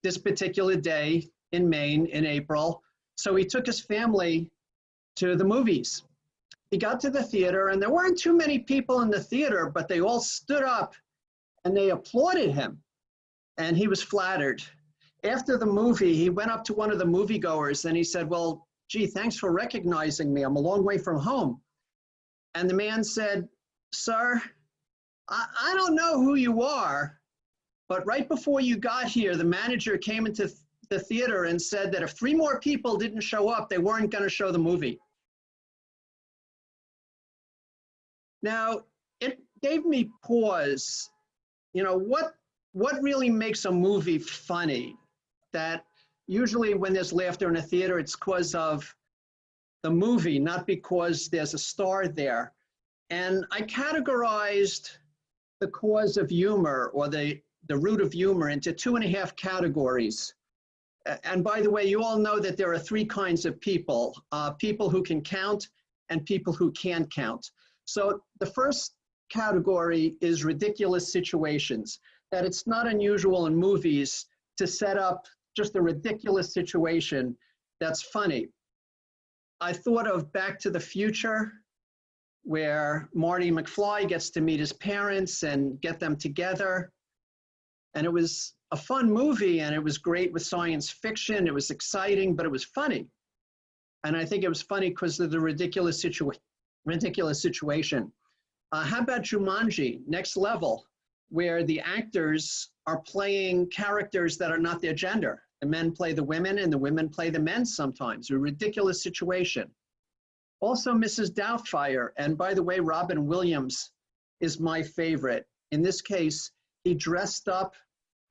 this particular day in Maine in April, so he took his family to the movies. He got to the theater, and there weren't too many people in the theater, but they all stood up and they applauded him, and he was flattered. After the movie, he went up to one of the moviegoers and he said, well, gee, thanks for recognizing me. I'm a long way from home. And the man said, sir, I don't know who you are, but right before you got here, the manager came into the theater and said that if 3 more people didn't show up, they weren't going to show the movie. Now, it gave me pause. You know, what really makes a movie funny? That usually when there's laughter in a theater, it's because of the movie, not because there's a star there. And I categorized the cause of humor, or the root of humor, into 2.5 categories. And by the way, you all know that there are 3 kinds of people, people who can count and people who can't count. So the first category is ridiculous situations, that it's not unusual in movies to set up just a ridiculous situation that's funny. I thought of Back to the Future, where Marty McFly gets to meet his parents and get them together. And it was a fun movie, and it was great with science fiction. It was exciting, but it was funny. And I think it was funny because of the ridiculous situation. How about Jumanji, Next Level, where the actors are playing characters that are not their gender. The men play the women and the women play the men sometimes. A ridiculous situation. Also Mrs. Doubtfire, and by the way, Robin Williams is my favorite. In this case, he dressed up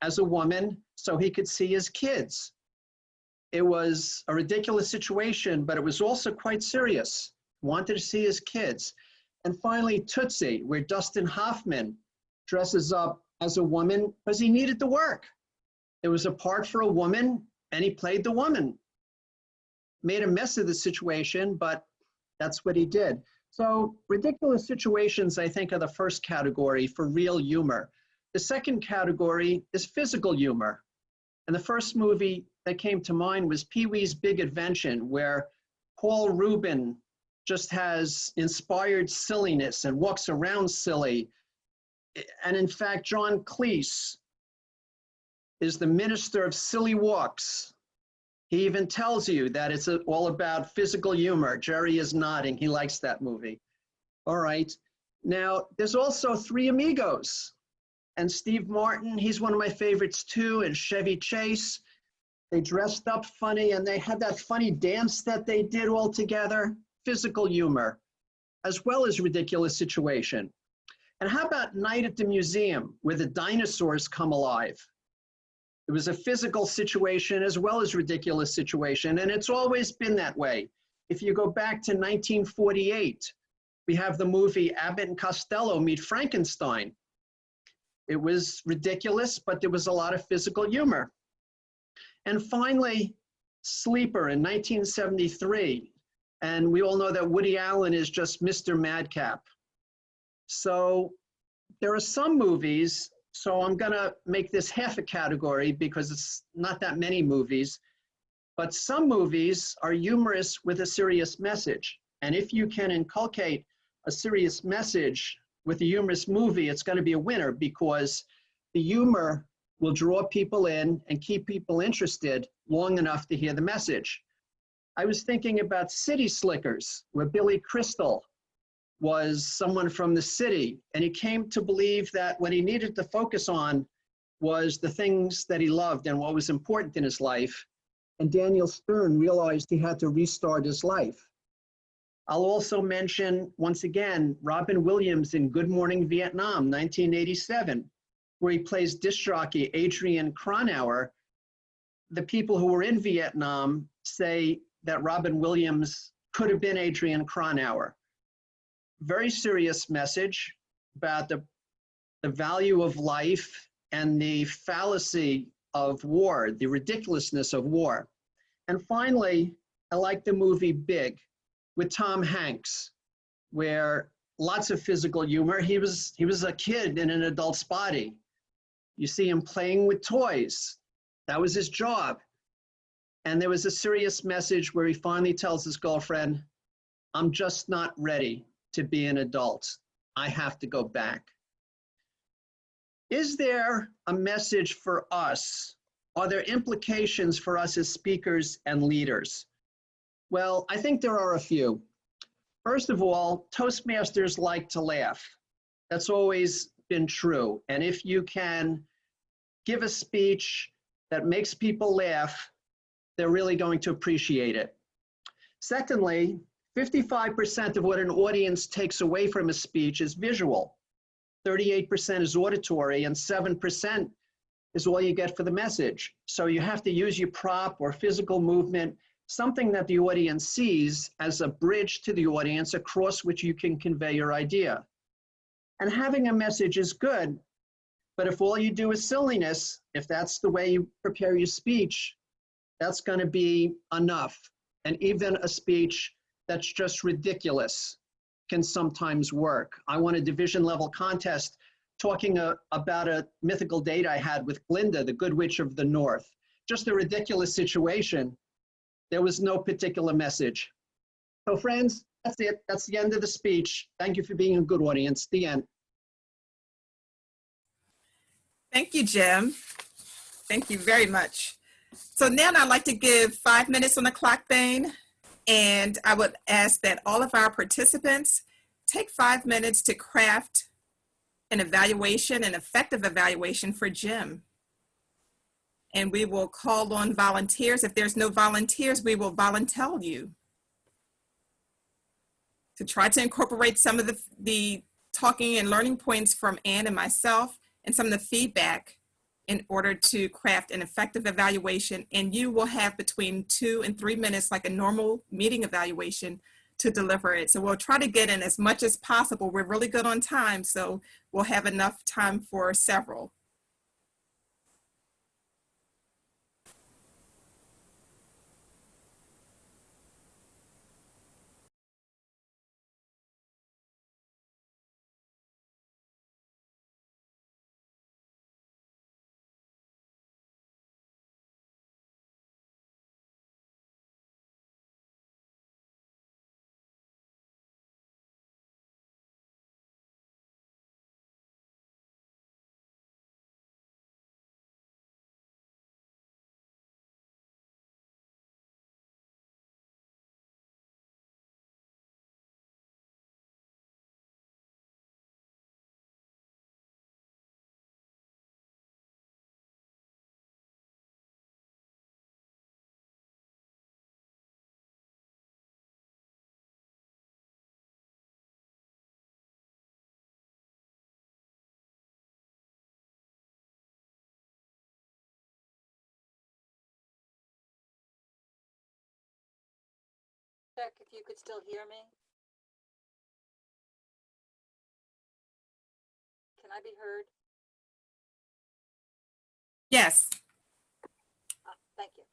as a woman so he could see his kids. It was a ridiculous situation, but it was also quite serious. Wanted to see his kids. And finally, Tootsie, where Dustin Hoffman dresses up as a woman because he needed to work. It was a part for a woman, and he played the woman. made a mess of the situation, but that's what he did. So ridiculous situations, I think, are the first category for real humor. The second category is physical humor. And the first movie that came to mind was Pee-wee's Big Invention, where Paul Rubin just has inspired silliness and walks around silly. And in fact, John Cleese is the minister of silly walks. He even tells you that it's all about physical humor. Jerry is nodding. He likes that movie. All right. Now, there's also Three Amigos. And Steve Martin, he's one of my favorites too, and Chevy Chase. They dressed up funny, and they had that funny dance that they did all together. Physical humor, as well as ridiculous situation. And how about Night at the Museum, where the dinosaurs come alive? It was a physical situation as well as ridiculous situation, and it's always been that way. If you go back to 1948, we have the movie Abbott and Costello Meet Frankenstein. It was ridiculous, but there was a lot of physical humor. And finally, Sleeper in 1973. And we all know that Woody Allen is just Mr. Madcap. So there are some movies, so I'm gonna make this half a category because it's not that many movies, but some movies are humorous with a serious message. And if you can inculcate a serious message with a humorous movie, it's gonna be a winner because the humor will draw people in and keep people interested long enough to hear the message. I was thinking about City Slickers, where Billy Crystal was someone from the city, and he came to believe that what he needed to focus on was the things that he loved and what was important in his life. And Daniel Stern realized he had to restart his life. I'll also mention, once again, Robin Williams in Good Morning Vietnam, 1987, where he plays disc jockey Adrian Cronauer. The people who were in Vietnam say that Robin Williams could have been Adrian Cronauer. Very serious message about the value of life and the fallacy of war, the ridiculousness of war. And finally, I like the movie Big with Tom Hanks, where lots of physical humor. He was a kid in an adult's body. You see him playing with toys. That was his job. And there was a serious message where he finally tells his girlfriend, I'm just not ready to be an adult. I have to go back. Is there a message for us? Are there implications for us as speakers and leaders? Well, I think there are a few. First of all, Toastmasters like to laugh. That's always been true. And if you can give a speech that makes people laugh, they're really going to appreciate it. Secondly, 55% of what an audience takes away from a speech is visual. 38% is auditory, and 7% is all you get for the message. So you have to use your prop or physical movement, something that the audience sees as a bridge to the audience across which you can convey your idea. And having a message is good, but if all you do is silliness, if that's the way you prepare your speech, that's going to be enough. And even a speech that's just ridiculous can sometimes work. I won a division level contest talking about a mythical date I had with Glinda, the Good Witch of the North. Just a ridiculous situation. There was no particular message. So friends, that's it. That's the end of the speech. Thank you for being a good audience. The end. Thank you, Jim. Thank you very much. So now I'd like to give 5 minutes on the clock, Thane, and I would ask that all of our participants take 5 minutes to craft an evaluation, an effective evaluation for Jim. And we will call on volunteers. If there's no volunteers, we will volunteer you to try to incorporate some of the talking and learning points from Ann and myself and some of the feedback in order to craft an effective evaluation. And you will have between 2 and 3 minutes, like a normal meeting evaluation, to deliver it. So we'll try to get in as much as possible. We're really good on time, so we'll have enough time for several. Check if you could still hear me. Can I be heard? Yes. Thank you.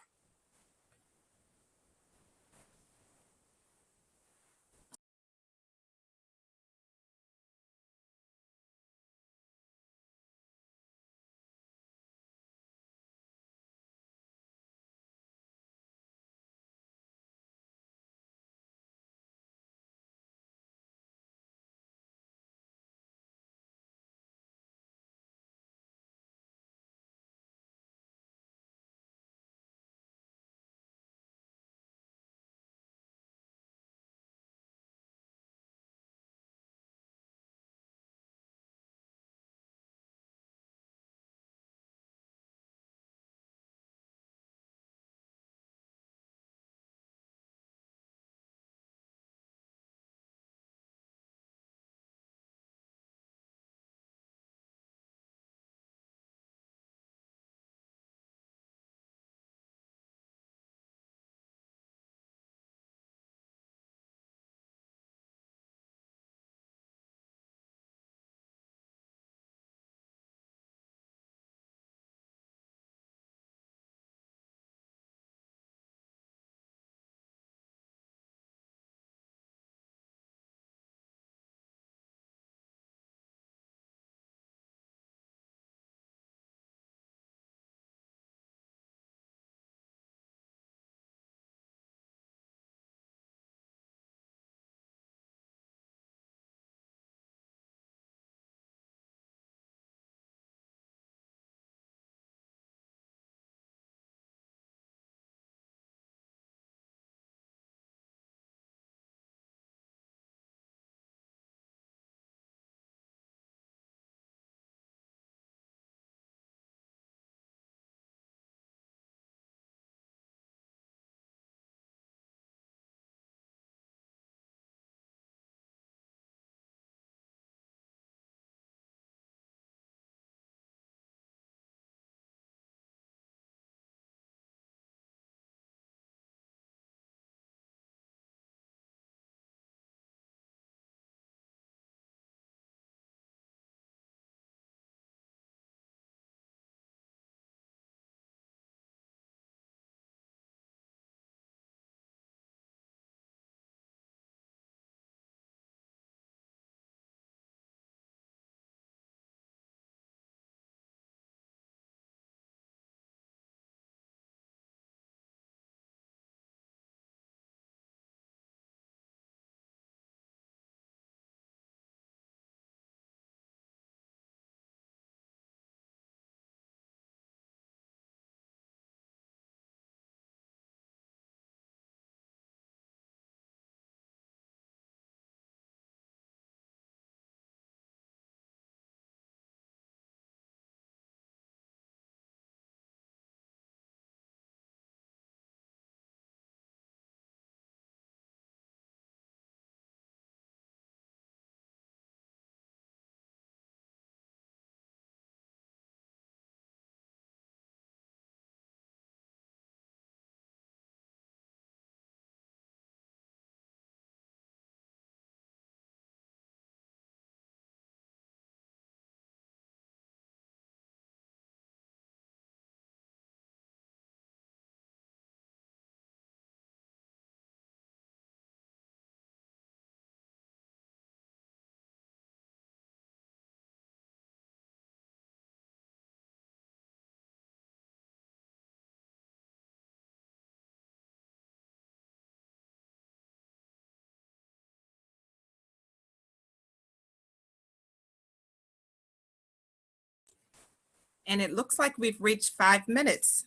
And it looks like we've reached 5 minutes.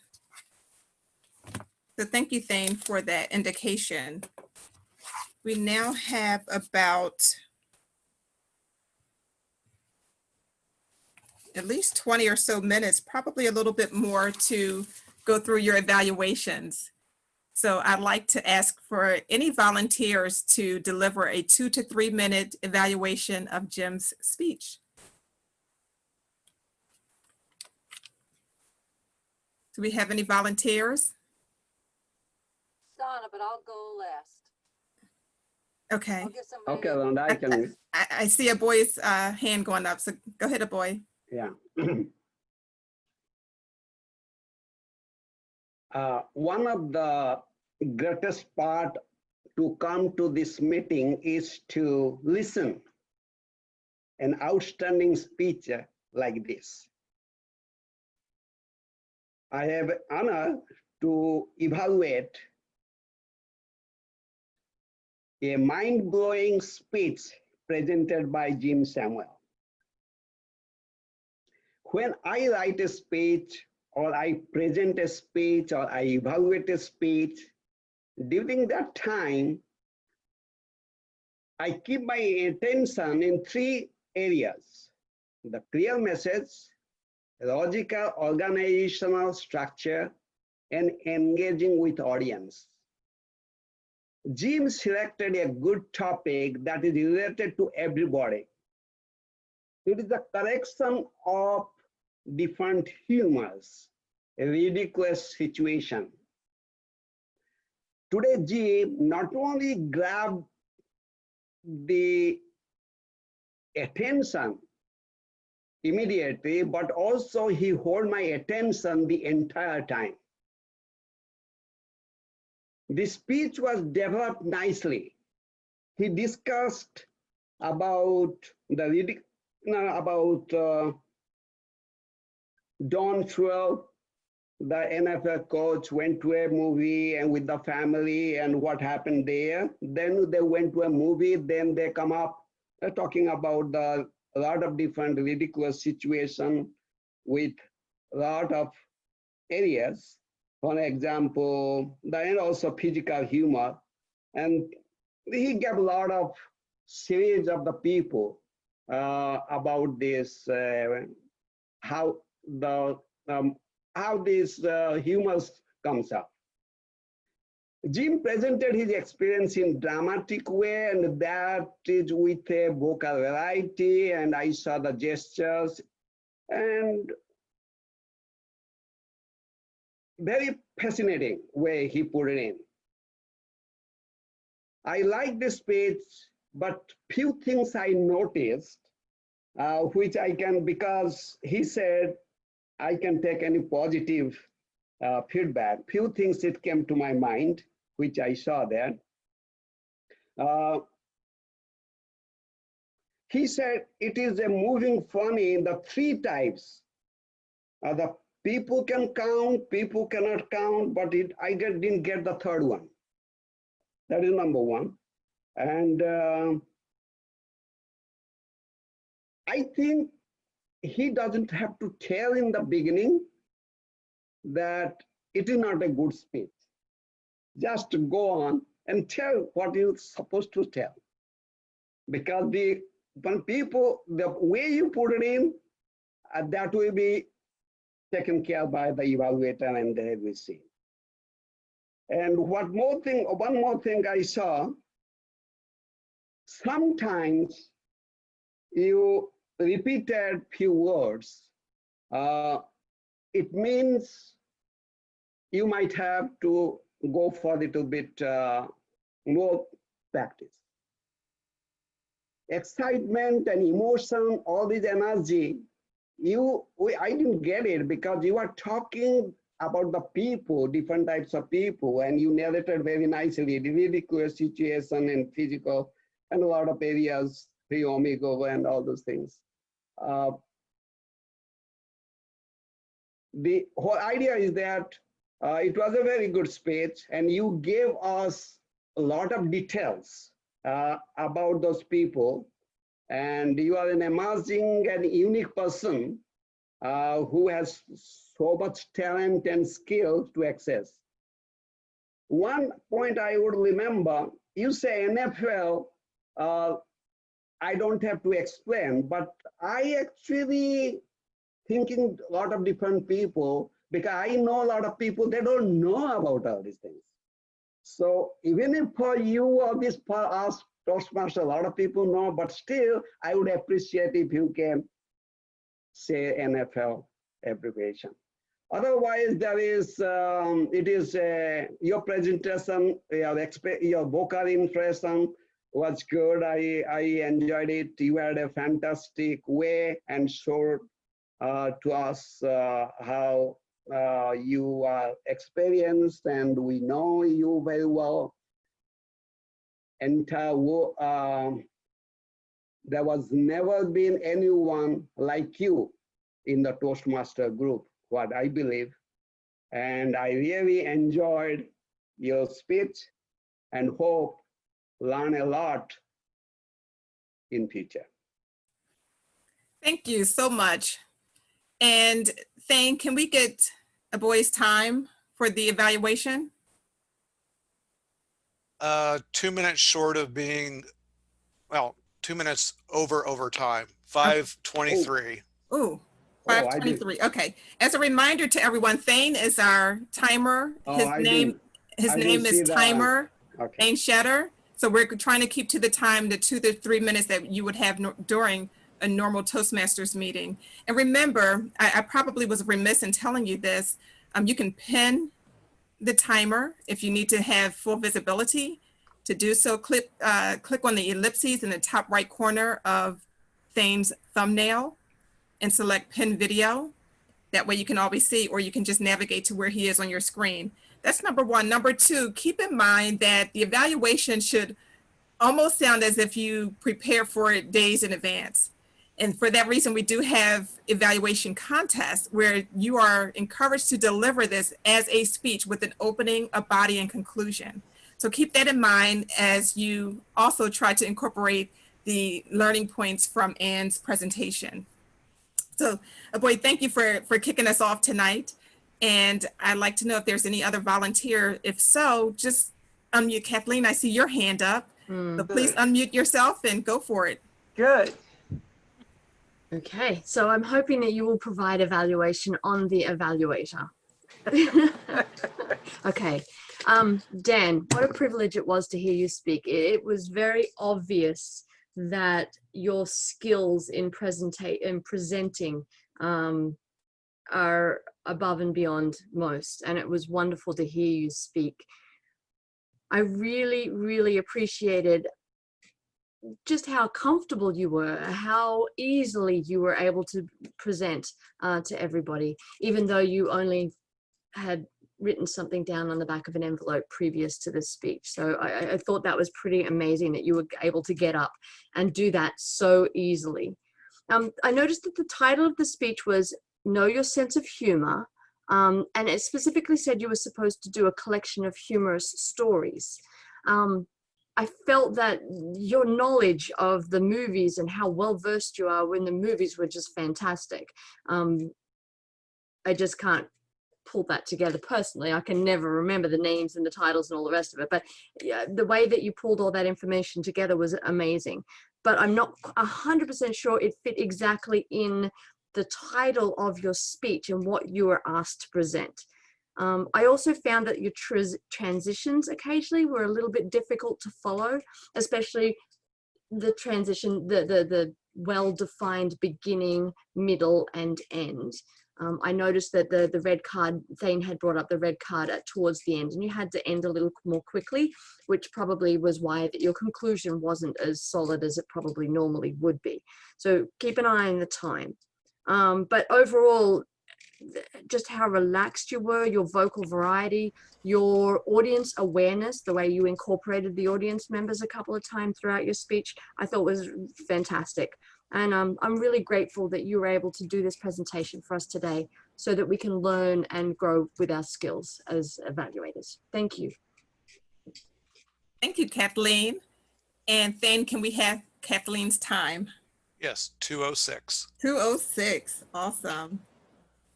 So thank you, Thane, for that indication. We now have about at least 20 or so minutes, probably a little bit more to go through your evaluations. So I'd like to ask for any volunteers to deliver a 2 to 3 minute evaluation of Jim's speech. Do we have any volunteers? Donna, but I'll go last. Okay. I'll give somebody. Okay, Rhonda, I can, I see a boy's hand going up, so go ahead, a boy. yeah. One of the greatest part to come to this meeting is to listen an outstanding speech like this. I have honor to evaluate a mind-blowing speech presented by Jim Samuel. When I write a speech, or I present a speech, or I evaluate a speech, during that time, I keep my attention in three areas: the clear message, logical organizational structure, and engaging with audience. Jim selected a good topic that is related to everybody. It is the correction of different humors, a ridiculous situation. Today, Jim not only grabbed the attention immediately, but also he held my attention the entire time. The speech was developed nicely. He discussed about the Don Shula, the NFL coach, went to a movie and with the family and what happened there. Then they went to a movie. Then they come up talking about a lot of different ridiculous situation with a lot of areas. For example, and also physical humor. And he gave a lot of series of the people about this, how this humor comes up. Jim presented his experience in dramatic way, and that is with a vocal variety, and I saw the gestures, and very fascinating way he put it in. I like this speech, but few things I noticed, which I can, because he said, I can take any positive feedback. Few things it came to my mind, which I saw there. He said it is a moving funny in the three types. The people can count, people cannot count, but I didn't get the third one. That is number one. And I think he doesn't have to tell in the beginning that it is not a good speech. Just go on and tell what you're supposed to tell. Because when people, the way you put it in, that will be taken care by the evaluator and they will see. And one more thing I saw, sometimes you repeated few words. It means you might have to go for a little bit more practice. Excitement and emotion, all this energy, I didn't get it because you are talking about the people, different types of people, and you narrated very nicely the ridiculous situation and physical and a lot of areas, the omega and all those things. The whole idea is that it was a very good speech, and you gave us a lot of details about those people, and you are an amazing and unique person who has so much talent and skill to access. One point I would remember, you say NFL, I don't have to explain, but I actually thinking a lot of different people, because I know a lot of people, they don't know about all these things. So even if for you or this for us Toastmasters, a lot of people know, but still I would appreciate if you can say NFL abbreviation. Otherwise, there is, it is your presentation, your vocal impression, was good. I enjoyed it. You had a fantastic way and showed to us how you are experienced, and we know you very well. And there was never been anyone like you in the Toastmaster group, what I believe. And I really enjoyed your speech and hope learn a lot in future. Thank you so much. And Thane, can we get a boy's time for the evaluation? 2 minutes short of being, well, 2 minutes over time, 5:23. Ooh, Oh, I did. 5:23. Okay. As a reminder to everyone, Thane is our timer. Oh, His I name didn't see is the- Timer Okay. Thane Shetter. So we're trying to keep to the time, the 2 to 3 minutes that you would have during a normal Toastmasters meeting. And remember, I probably was remiss in telling you this. You can pin the timer if you need to have full visibility. To do so, click on the ellipses in the top right corner of Thane's thumbnail and select pin video. That way you can always see, or you can just navigate to where he is on your screen. That's number one. Number two, keep in mind that the evaluation should almost sound as if you prepare for it days in advance. And for that reason, we do have evaluation contests where you are encouraged to deliver this as a speech with an opening, a body, and conclusion. So keep that in mind as you also try to incorporate the learning points from Anne's presentation. So, Aboy, thank you for kicking us off tonight. And I'd like to know if there's any other volunteer. If so, just unmute. Kathleen, I see your hand up. So please unmute yourself and go for it. Good. Okay, so I'm hoping that you will provide evaluation on the evaluator. Okay, Dan, what a privilege it was to hear you speak. It was very obvious that your skills in presenting are above and beyond most, and it was wonderful to hear you speak. I really, really appreciated just how comfortable you were, how easily you were able to present to everybody, even though you only had written something down on the back of an envelope previous to this speech. So I thought that was pretty amazing that you were able to get up and do that so easily. I noticed that the title of the speech was Know Your Sense of Humor, and it specifically said you were supposed to do a collection of humorous stories. I felt that your knowledge of the movies and how well versed you are when the movies were just fantastic. I just can't pull that together personally. I can never remember the names and the titles and all the rest of it, but yeah, the way that you pulled all that information together was amazing. But I'm not 100% sure it fit exactly in the title of your speech and what you were asked to present. I also found that your transitions occasionally were a little bit difficult to follow, especially the transition, the well-defined beginning, middle, and end. I noticed that the red card, Thane had brought up the red card towards the end, and you had to end a little more quickly, which probably was why that your conclusion wasn't as solid as it probably normally would be. So keep an eye on the time. But overall, just how relaxed you were, your vocal variety, your audience awareness, the way you incorporated the audience members a couple of times throughout your speech, I thought was fantastic. And I'm really grateful that you were able to do this presentation for us today so that we can learn and grow with our skills as evaluators. Thank you. Thank you, Kathleen. And then can we have Kathleen's time? Yes, 2:06. 2:06, awesome.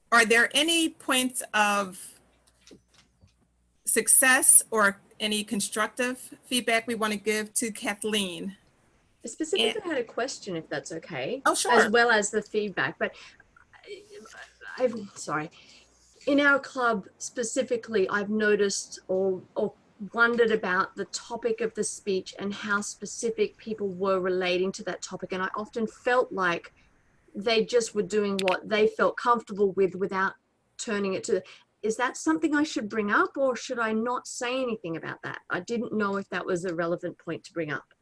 Are there any points of success or any constructive feedback we want to give to Kathleen? I specifically had a question, if that's okay. Oh, sure. As well as the feedback, but I'm sorry. In our club specifically, I've noticed or wondered about the topic of the speech and how specific people were relating to that topic. And I often felt like they just were doing what they felt comfortable with without turning it to, is that something I should bring up, or should I not say anything about that? I didn't know if that was a relevant point to bring up.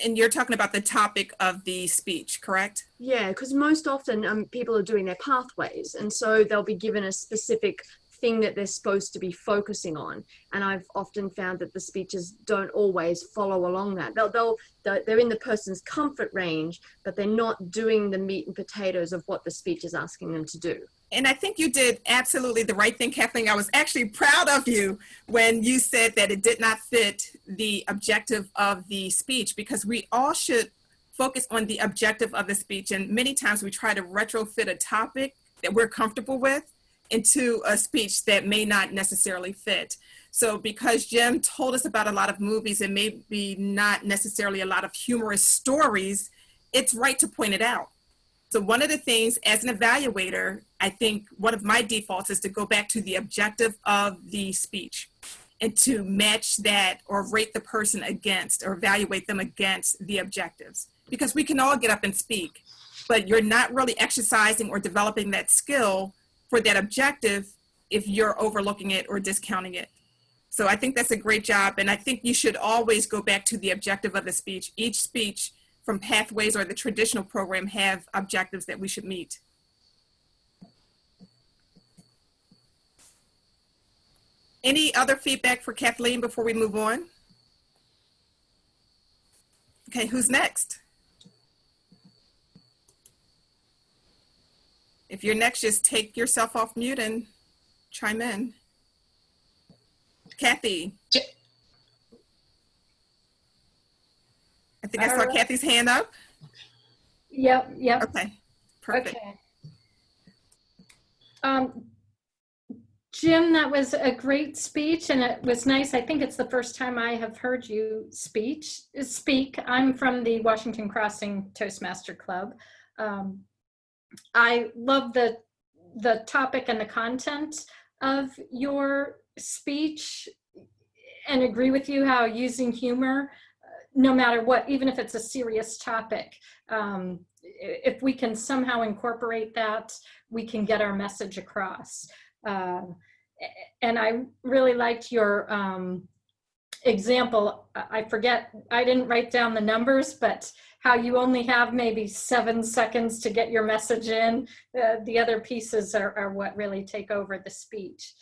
And you're talking about the topic of the speech, correct? Yeah, because most often people are doing their pathways, and so they'll be given a specific thing that they're supposed to be focusing on. And I've often found that the speeches don't always follow along that. They're in the person's comfort range, but they're not doing the meat and potatoes of what the speech is asking them to do. And I think you did absolutely the right thing, Kathleen. I was actually proud of you when you said that it did not fit the objective of the speech, because we all should focus on the objective of the speech. And many times we try to retrofit a topic that we're comfortable with into a speech that may not necessarily fit. So because Jim told us about a lot of movies and maybe not necessarily a lot of humorous stories, it's right to point it out. So one of the things as an evaluator, I think one of my defaults is to go back to the objective of the speech and to match that or rate the person against or evaluate them against the objectives. Because we can all get up and speak, but you're not really exercising or developing that skill for that objective if you're overlooking it or discounting it. So I think that's a great job. And I think you should always go back to the objective of the speech. Each speech from Pathways or the traditional program have objectives that we should meet. Any other feedback for Kathleen before we move on? Okay, who's next? If you're next, just take yourself off mute and chime in. Kathy. I think I saw Kathy's hand up. Yep. Okay, perfect. Okay. Jim, that was a great speech, and it was nice. I think it's the first time I have heard you speak. I'm from the Washington Crossing Toastmaster Club. I love the topic and the content of your speech, and agree with you how using humor, no matter what, even if it's a serious topic, if we can somehow incorporate that, we can get our message across. And I really liked your example. I forget, I didn't write down the numbers, but how you only have maybe 7 seconds to get your message in. The other pieces are what really take over the speech.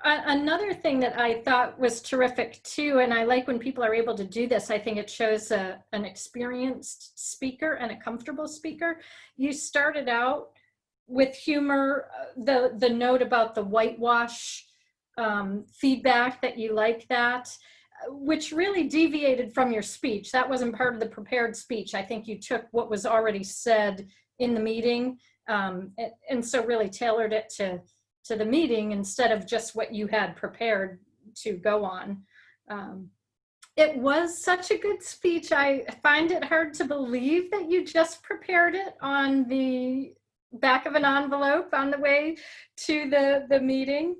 Another thing that I thought was terrific too, and I like when people are able to do this, I think it shows an experienced speaker and a comfortable speaker. You started out with humor, the note about the whitewash feedback, that you like that, which really deviated from your speech. That wasn't part of the prepared speech. I think you took what was already said in the meeting, and so really tailored it to the meeting instead of just what you had prepared to go on. It was such a good speech. I find it hard to believe that you just prepared it on the back of an envelope on the way to the meeting.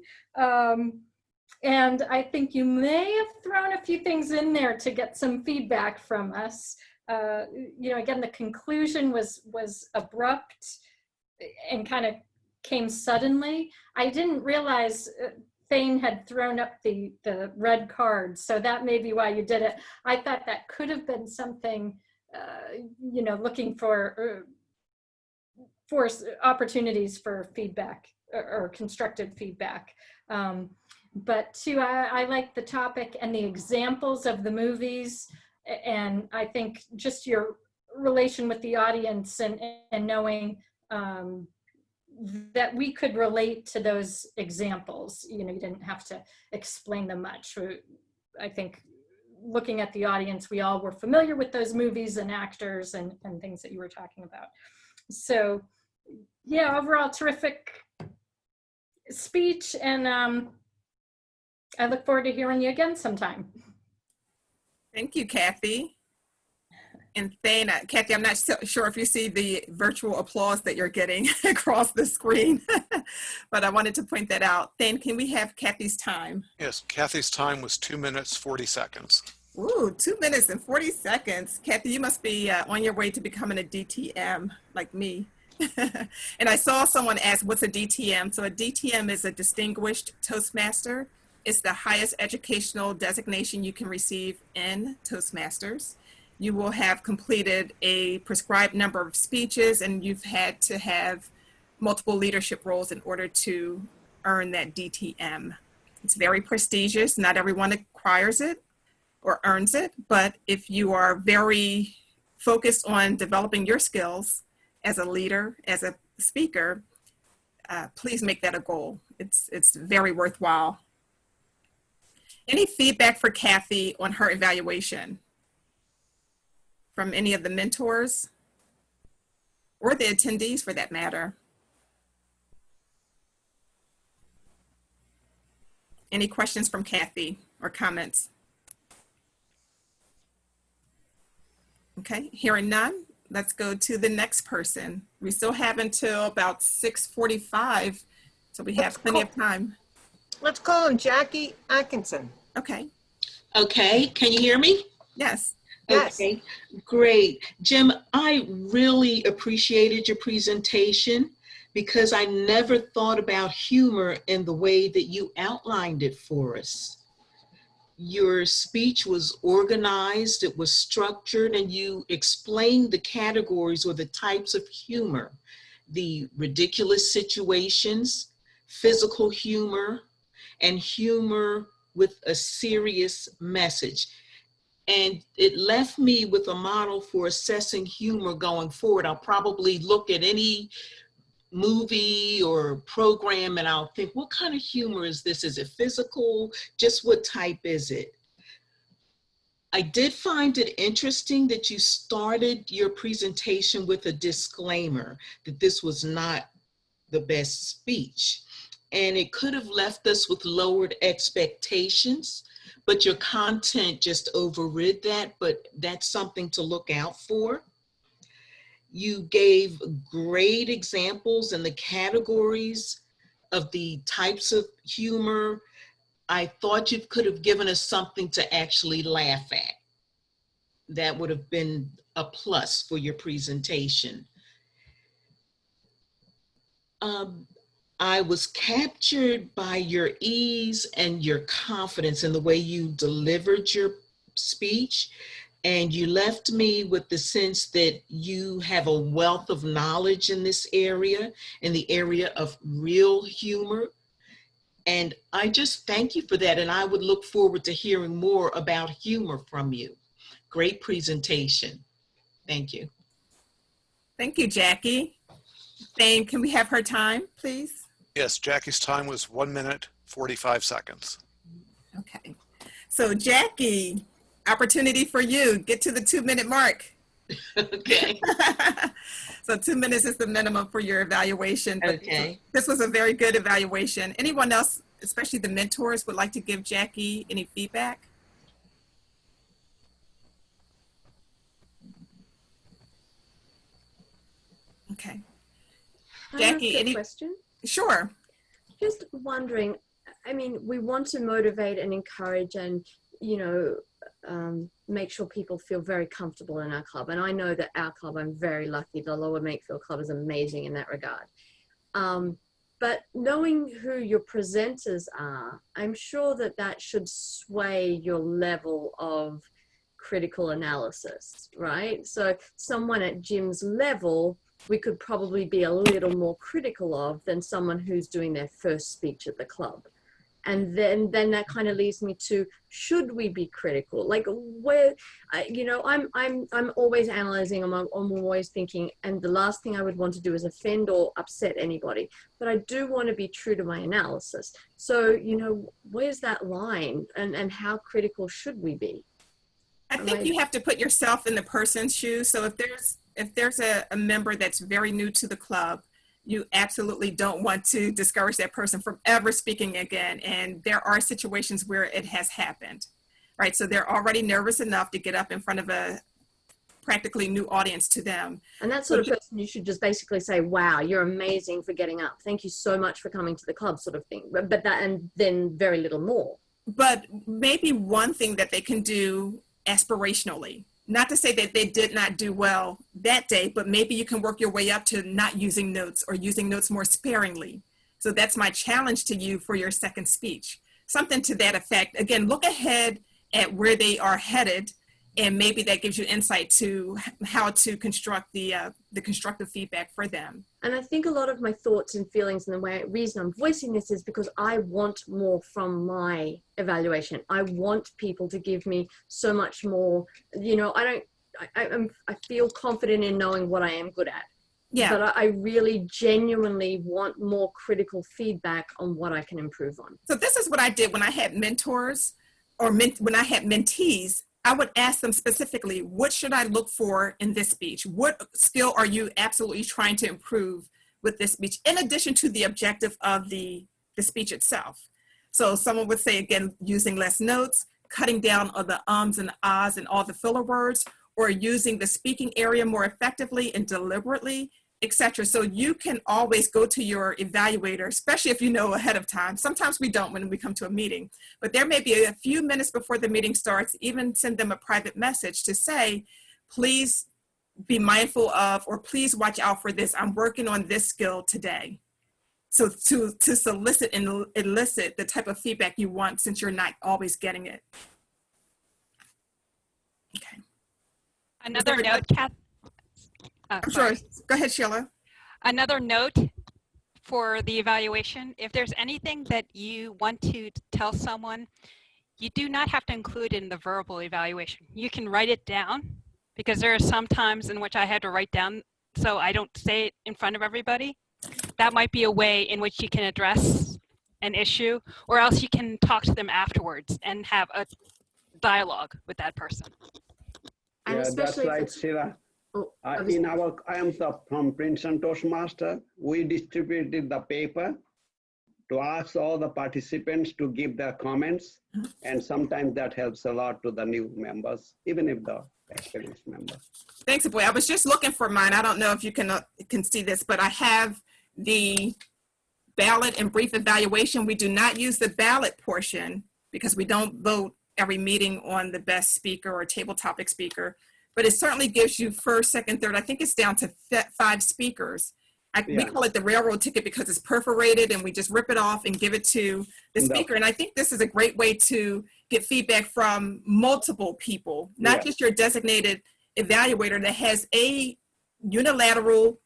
And I think you may have thrown a few things in there to get some feedback from us. Again, the conclusion was abrupt and kind of came suddenly. I didn't realize Thane had thrown up the red card, so that may be why you did it. I thought that could have been something, looking for opportunities for feedback or constructive feedback. But too, I like the topic and the examples of the movies, and I think just your relation with the audience and knowing that we could relate to those examples. You didn't have to explain them much. I think looking at the audience, we all were familiar with those movies and actors and things that you were talking about. So yeah, overall terrific speech, and I look forward to hearing you again sometime. Thank you, Kathy. And Thane, Kathy, I'm not sure if you see the virtual applause that you're getting across the screen, but I wanted to point that out. Thane, can we have Kathy's time? Yes, Kathy's time was 2 minutes, 40 seconds. Ooh, 2 minutes and 40 seconds. Kathy, you must be on your way to becoming a DTM like me. And I saw someone ask, what's a DTM? So a DTM is a Distinguished Toastmaster. It's the highest educational designation you can receive in Toastmasters. You will have completed a prescribed number of speeches, and you've had to have multiple leadership roles in order to earn that DTM. It's very prestigious. Not everyone acquires it or earns it, but if you are very focused on developing your skills as a leader, as a speaker, please make that a goal. It's very worthwhile. Any feedback for Kathy on her evaluation from any of the mentors or the attendees for that matter? Any questions from Kathy or comments? Okay, hearing none, let's go to the next person. We still have until about 6:45, so we have plenty of time. Let's call him Jackie Atkinson. Okay, Okay, can you hear me? yes. Yes. Okay, great. Jim, I really appreciated your presentation because I never thought about humor in the way that you outlined it for us. Your speech was organized, it was structured, and you explained the categories or the types of humor, the ridiculous situations, physical humor, and humor with a serious message. And it left me with a model for assessing humor going forward. I'll probably look at any movie or program and I'll think, what kind of humor is this? Is it physical? Just what type is it? I did find it interesting that you started your presentation with a disclaimer that this was not the best speech. And it could have left us with lowered expectations, but your content just overrid that, but that's something to look out for. You gave great examples in the categories of the types of humor. I thought you could have given us something to actually laugh at. That would have been a plus for your presentation. I was captured by your ease and your confidence in the way you delivered your speech. And you left me with the sense that you have a wealth of knowledge in this area, in the area of real humor. And I just thank you for that. And I would look forward to hearing more about humor from you. Great presentation. Thank you. Thank you, Jackie. Thane, can we have her time, please? Yes, Jackie's time was 1 minute, 45 seconds. Okay. So Jackie, opportunity for you. Get to the 2-minute mark. Okay. So 2 minutes is the minimum for your evaluation. But Okay. this was a very good evaluation. Anyone else, especially the mentors, would like to give Jackie any feedback? Okay. Jackie, any question? Sure. Just wondering, I mean, we want to motivate and encourage and, you know, make sure people feel very comfortable in our club. And I know that our club, I'm very lucky. The Lower Makefield Club is amazing in that regard. But knowing who your presenters are, I'm sure that that should sway your level of critical analysis, right? So someone at Jim's level, we could probably be a little more critical of than someone who's doing their first speech at the club. And then that kind of leads me to, should we be critical? Like where, you know, I'm always analyzing, I'm always thinking, and the last thing I would want to do is offend or upset anybody, but I do want to be true to my analysis. So, you know, where's that line and how critical should we be? I think you have to put yourself in the person's shoes. So if there's a member that's very new to the club, you absolutely don't want to discourage that person from ever speaking again. And there are situations where it has happened, right? So they're already nervous enough to get up in front of a practically new audience to them. And that sort of person, you should just basically say, wow, you're amazing for getting up. Thank you so much for coming to the club, sort of thing. But that, and then very little more. But maybe one thing that they can do aspirationally, Not to say that they did not do well that day, but maybe you can work your way up to not using notes or using notes more sparingly. So that's my challenge to you for your second speech. Something to that effect. Again, look ahead at where they are headed, and maybe that gives you insight to how to construct the constructive feedback for them. And I think a lot of my thoughts and feelings and the reason I'm voicing this is because I want more from my evaluation. I want people to give me so much more. You know, I feel confident in knowing what I am good at. Yeah. But I really genuinely want more critical feedback on what I can improve on. So this is what I did when I had mentors or when I had mentees. I would ask them specifically, what should I look for in this speech? What skill are you absolutely trying to improve with this speech, in addition to the objective of the speech itself? So someone would say, again, using less notes, cutting down on the ums and ahs and all the filler words, or using the speaking area more effectively and deliberately, etc. So you can always go to your evaluator, especially if you know ahead of time. Sometimes we don't when we come to a meeting, but there may be a few minutes before the meeting starts, even send them a private message to say, please be mindful of, or please watch out for this. I'm working on this skill today. So to solicit and elicit the type of feedback you want, since you're not always getting it. Okay. Another note, Kath. I'm sorry. Go ahead, Sheila. Another note for the evaluation, if there's anything that you want to tell someone, you do not have to include it in the verbal evaluation. You can write it down, because there are some times in which I had to write down so I don't say it in front of everybody. That might be a way in which you can address an issue, or else you can talk to them afterwards and have a dialogue with that person. And Yeah, that's especially right, Sheila. I am from Princeton Toastmaster. We distributed the paper to ask all the participants to give their comments, and sometimes that helps a lot to the new members, even if the experienced members. Thanks, boy. I was just looking for mine. I don't know if you can see this, but I have the ballot and brief evaluation. We do not use the ballot portion because we don't vote every meeting on the best speaker or table topic speaker, but it certainly gives you first, second, third. I think it's down to 5 speakers. We call it the railroad ticket because it's perforated, and we just rip it off and give it to the speaker. And I think this is a great way to get feedback from multiple people, not just your designated evaluator that has a unilateral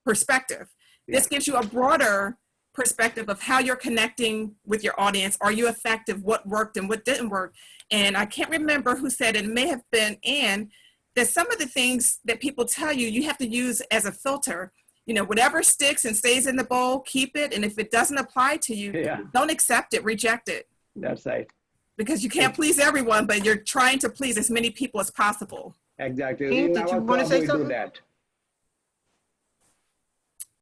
perspective. This gives you a broader perspective of how you're connecting with your audience. Are you effective? What worked and what didn't work? And I can't remember who said it, may have been Ann, that some of the things that people tell you, you have to use as a filter. You know, whatever sticks and stays in the bowl, keep it. And if it doesn't apply to you, don't accept it, reject it. That's right. Because you can't please everyone, but you're trying to please as many people as possible. Exactly. In our club, we do that.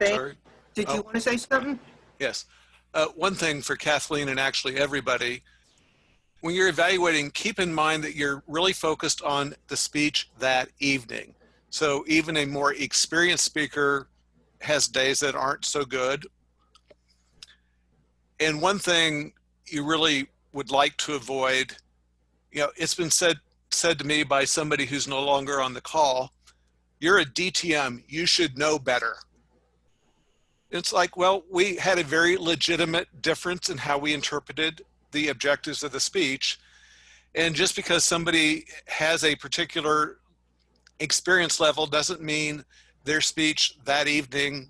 Sorry. Did you want to say something? Yes. One thing for Kathleen and actually everybody, when you're evaluating, keep in mind that you're really focused on the speech that evening. So even a more experienced speaker has days that aren't so good. And one thing you really would like to avoid, you know, it's been said to me by somebody who's no longer on the call, you're a DTM, you should know better. It's like, well, we had a very legitimate difference in how we interpreted the objectives of the speech. And just because somebody has a particular experience level doesn't mean their speech that evening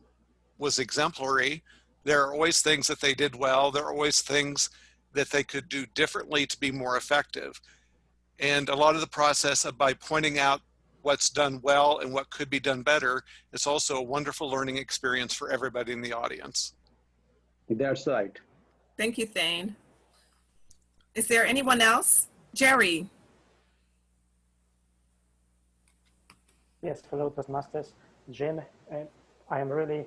was exemplary. There are always things that they did well. There are always things that they could do differently to be more effective. And a lot of the process of by pointing out what's done well and what could be done better, it's also a wonderful learning experience for everybody in the audience. That's right. Thank you, Thane. Is there anyone else? Jerry. Yes, hello, Toastmasters. Jim, I am really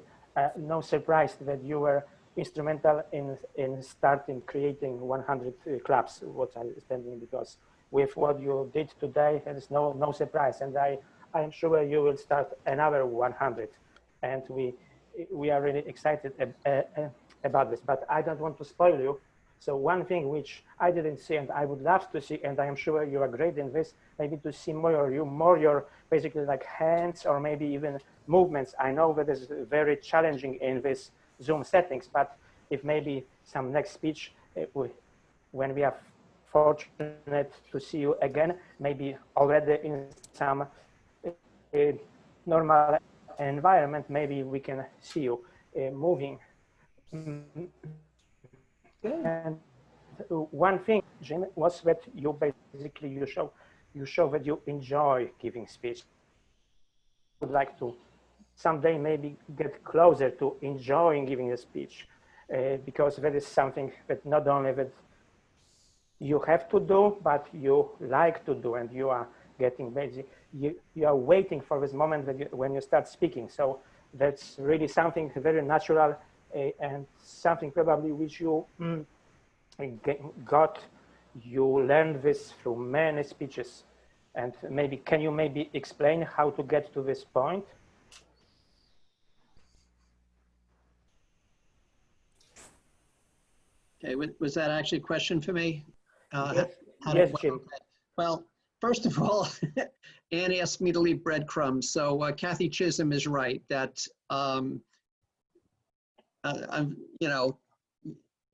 no surprise that you were instrumental in starting creating 100 clubs, what I'm understanding, because with what you did today, there is no surprise. And I am sure you will start another 100. And we are really excited about this, but I don't want to spoil you. So one thing which I didn't see and I would love to see, and I am sure you are great in this, maybe to see more your basically like hands or maybe even movements. I know that is very challenging in this Zoom settings, but if maybe some next speech, when we are fortunate to see you again, maybe already in some normal environment, maybe we can see you moving. And one thing, Jim, was that you basically you show that you enjoy giving speech. I would like to someday maybe get closer to enjoying giving a speech, because that is something that not only that you have to do, but you like to do, and you are getting busy. You are waiting for this moment that when you start speaking. So that's really something very natural, and something probably which you you learned this through many speeches. And maybe, can you maybe explain how to get to this point? Okay, was that actually a question for me? Yes, Yes, Jim. okay. Well, first of all, Anne asked me to leave breadcrumbs. So Kathy Chisholm is right that,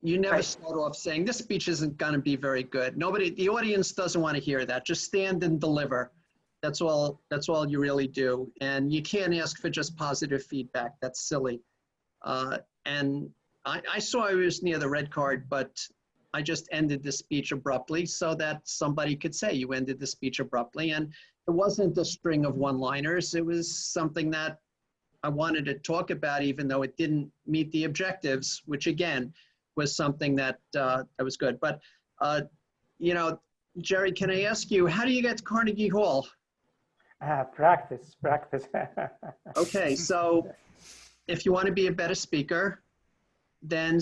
you never start off saying this speech isn't going to be very good. The audience doesn't want to hear that. Just stand and deliver. That's all you really do. And you can't ask for just positive feedback. That's silly. And I saw I was near the red card, but I just ended the speech abruptly so that somebody could say you ended the speech abruptly. And it wasn't a string of one-liners. It was something that I wanted to talk about, even though it didn't meet the objectives, which again, was something that was good. But, Jerry, can I ask you, how do you get to Carnegie Hall? Practice. Okay, so if you want to be a better speaker, then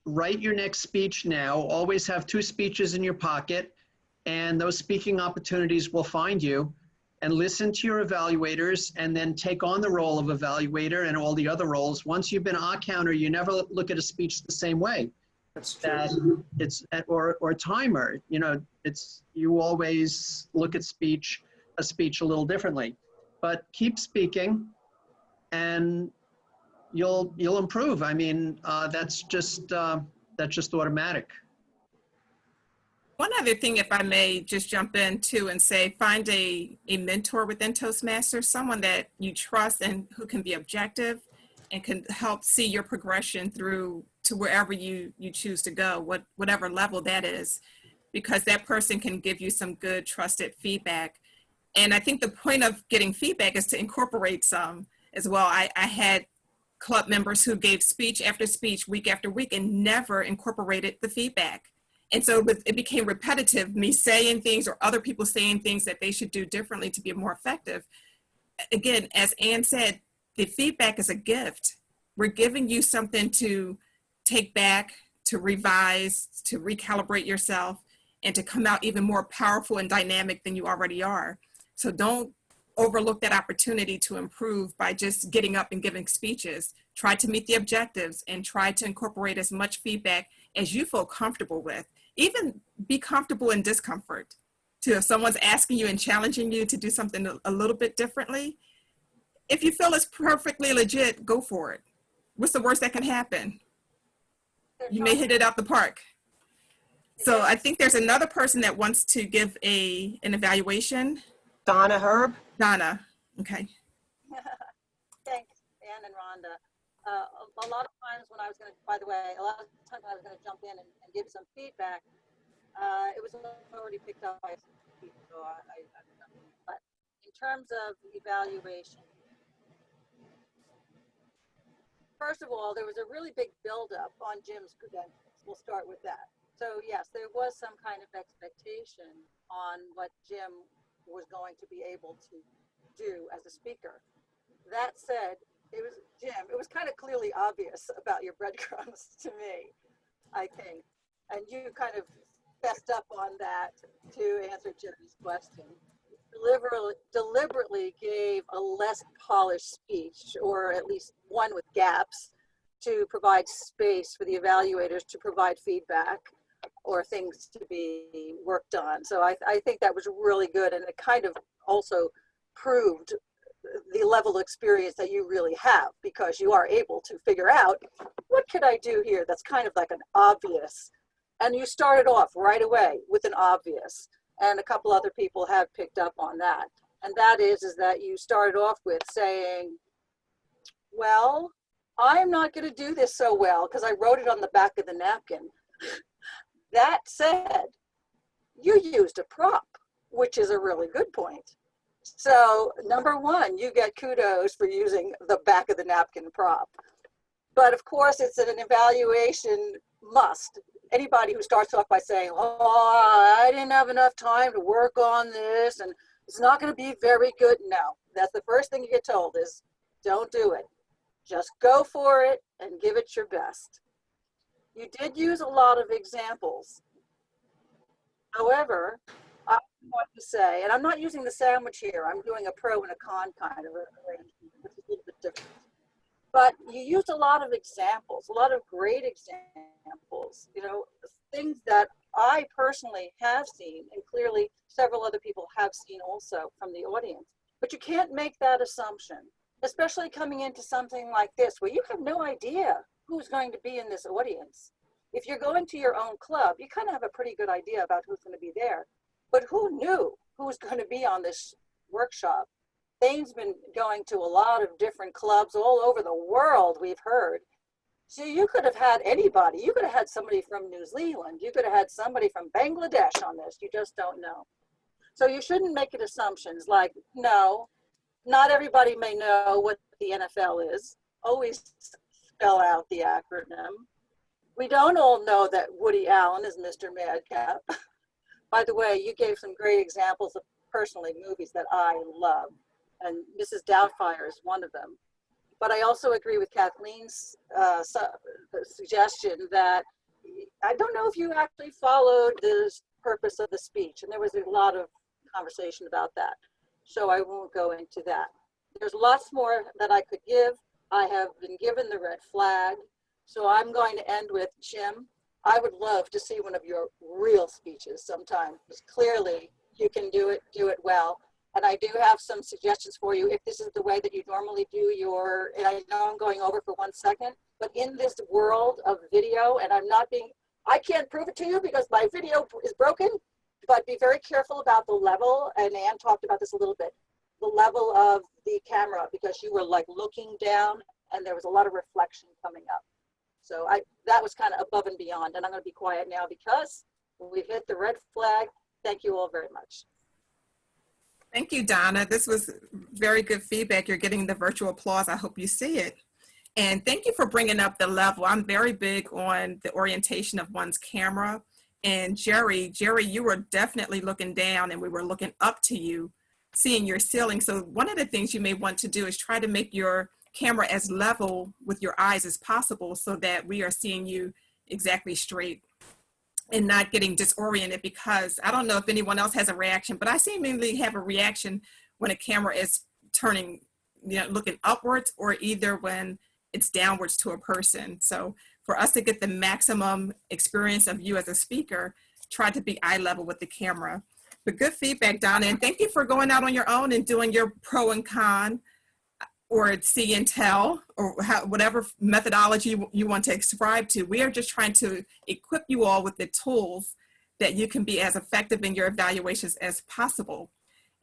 write your next speech now. Always have 2 speeches in your pocket, and those speaking opportunities will find you. And listen to your evaluators, and then take on the role of evaluator and all the other roles. Once you've been a counter, you never look at a speech the same way. That's true. Or timer. You always look at a speech a little differently. But keep speaking, and you'll improve. I mean, that's just automatic. One other thing, if I may just jump in too and say, find a mentor within Toastmasters, someone that you trust and who can be objective and can help see your progression through to wherever you choose to go, whatever level that is, because that person can give you some good trusted feedback. And I think the point of getting feedback is to incorporate some as well. I had club members who gave speech after speech, week after week, and never incorporated the feedback. And so it became repetitive, me saying things or other people saying things that they should do differently to be more effective. Again, as Anne said, the feedback is a gift. We're giving you something to take back, to revise, to recalibrate yourself, and to come out even more powerful and dynamic than you already are. So don't overlook that opportunity to improve by just getting up and giving speeches. Try to meet the objectives and try to incorporate as much feedback as you feel comfortable with. Even be comfortable in discomfort. If someone's asking you and challenging you to do something a little bit differently, if you feel it's perfectly legit, go for it. What's the worst that can happen? You may hit it out the park. So I think there's another person that wants to give an evaluation. Donna Herb. Donna, okay. Thanks, Anne and Rhonda. A lot of times when I was going to, by the way, a lot of times when I was going to jump in and give some feedback, it was already picked up by people. So but in terms of evaluation, first of all, there was a really big buildup on Jim's credentials. We'll start with that. So yes, there was some kind of expectation on what Jim was going to be able to do as a speaker. That said, it was kind of clearly obvious about your breadcrumbs to me, I think. And you kind of fessed up on that to answer Jimmy's question. Deliberately gave a less polished speech, or at least one with gaps, to provide space for the evaluators to provide feedback or things to be worked on. So I think that was really good, and it kind of also proved the level of experience that you really have, because you are able to figure out, what could I do here that's kind of like an obvious, and you started off right away with an obvious, and a couple other people have picked up on that, and that is that you started off with saying, well, I'm not going to do this so well because I wrote it on the back of the napkin. That said, you used a prop, which is a really good point. So number one, you get kudos for using the back of the napkin prop. But of course, it's an evaluation must. Anybody who starts off by saying, oh, I didn't have enough time to work on this and it's not going to be very good. No, that's the first thing you get told is, don't do it. Just go for it and give it your best. You did use a lot of examples. However, I want to say, and I'm not using the sandwich here, I'm doing a pro and a con kind of arrangement, which is a little bit different. But you used a lot of examples, a lot of great examples, you know, things that I personally have seen, and clearly several other people have seen also from the audience. But you can't make that assumption, especially coming into something like this, where you have no idea who's going to be in this audience. If you're going to your own club, you kind of have a pretty good idea about who's going to be there. But who knew who was going to be on this workshop? Thane's been going to a lot of different clubs all over the world, we've heard. So you could have had anybody. You could have had somebody from New Zealand. You could have had somebody from Bangladesh on this. You just don't know. So you shouldn't make it assumptions like, no, not everybody may know what the NFL is. Always spell out the acronym. We don't all know that Woody Allen is Mr. Madcap. By the way, you gave some great examples of personally movies that I love, and Mrs. Doubtfire is one of them. But I also agree with Kathleen's suggestion that I don't know if you actually followed the purpose of the speech, and there was a lot of conversation about that. So I won't go into that. There's lots more that I could give. I have been given the red flag. So I'm going to end with Jim. I would love to see one of your real speeches sometime, because clearly you can do it well. And I do have some suggestions for you if this is the way that you normally do your, and I know I'm going over for 1 second, but in this world of video, and I can't prove it to you because my video is broken, but be very careful about the level, and Ann talked about this a little bit, the level of the camera, because you were like looking down and there was a lot of reflection coming up. So that was kind of above and beyond, and I'm going to be quiet now because we've hit the red flag. Thank you all very much. Thank you, Donna. This was very good feedback. You're getting the virtual applause. I hope you see it. And thank you for bringing up the level. I'm very big on the orientation of one's camera. And Jerry, you were definitely looking down and we were looking up to you, seeing your ceiling. So one of the things you may want to do is try to make your camera as level with your eyes as possible so that we are seeing you exactly straight and not getting disoriented, because I don't know if anyone else has a reaction, but I seemingly have a reaction when a camera is turning, looking upwards, or either when it's downwards to a person. So for us to get the maximum experience of you as a speaker, try to be eye level with the camera. But good feedback, Donna, and thank you for going out on your own and doing your pro and con, or see and tell, or whatever methodology you want to ascribe to. We are just trying to equip you all with the tools that you can be as effective in your evaluations as possible.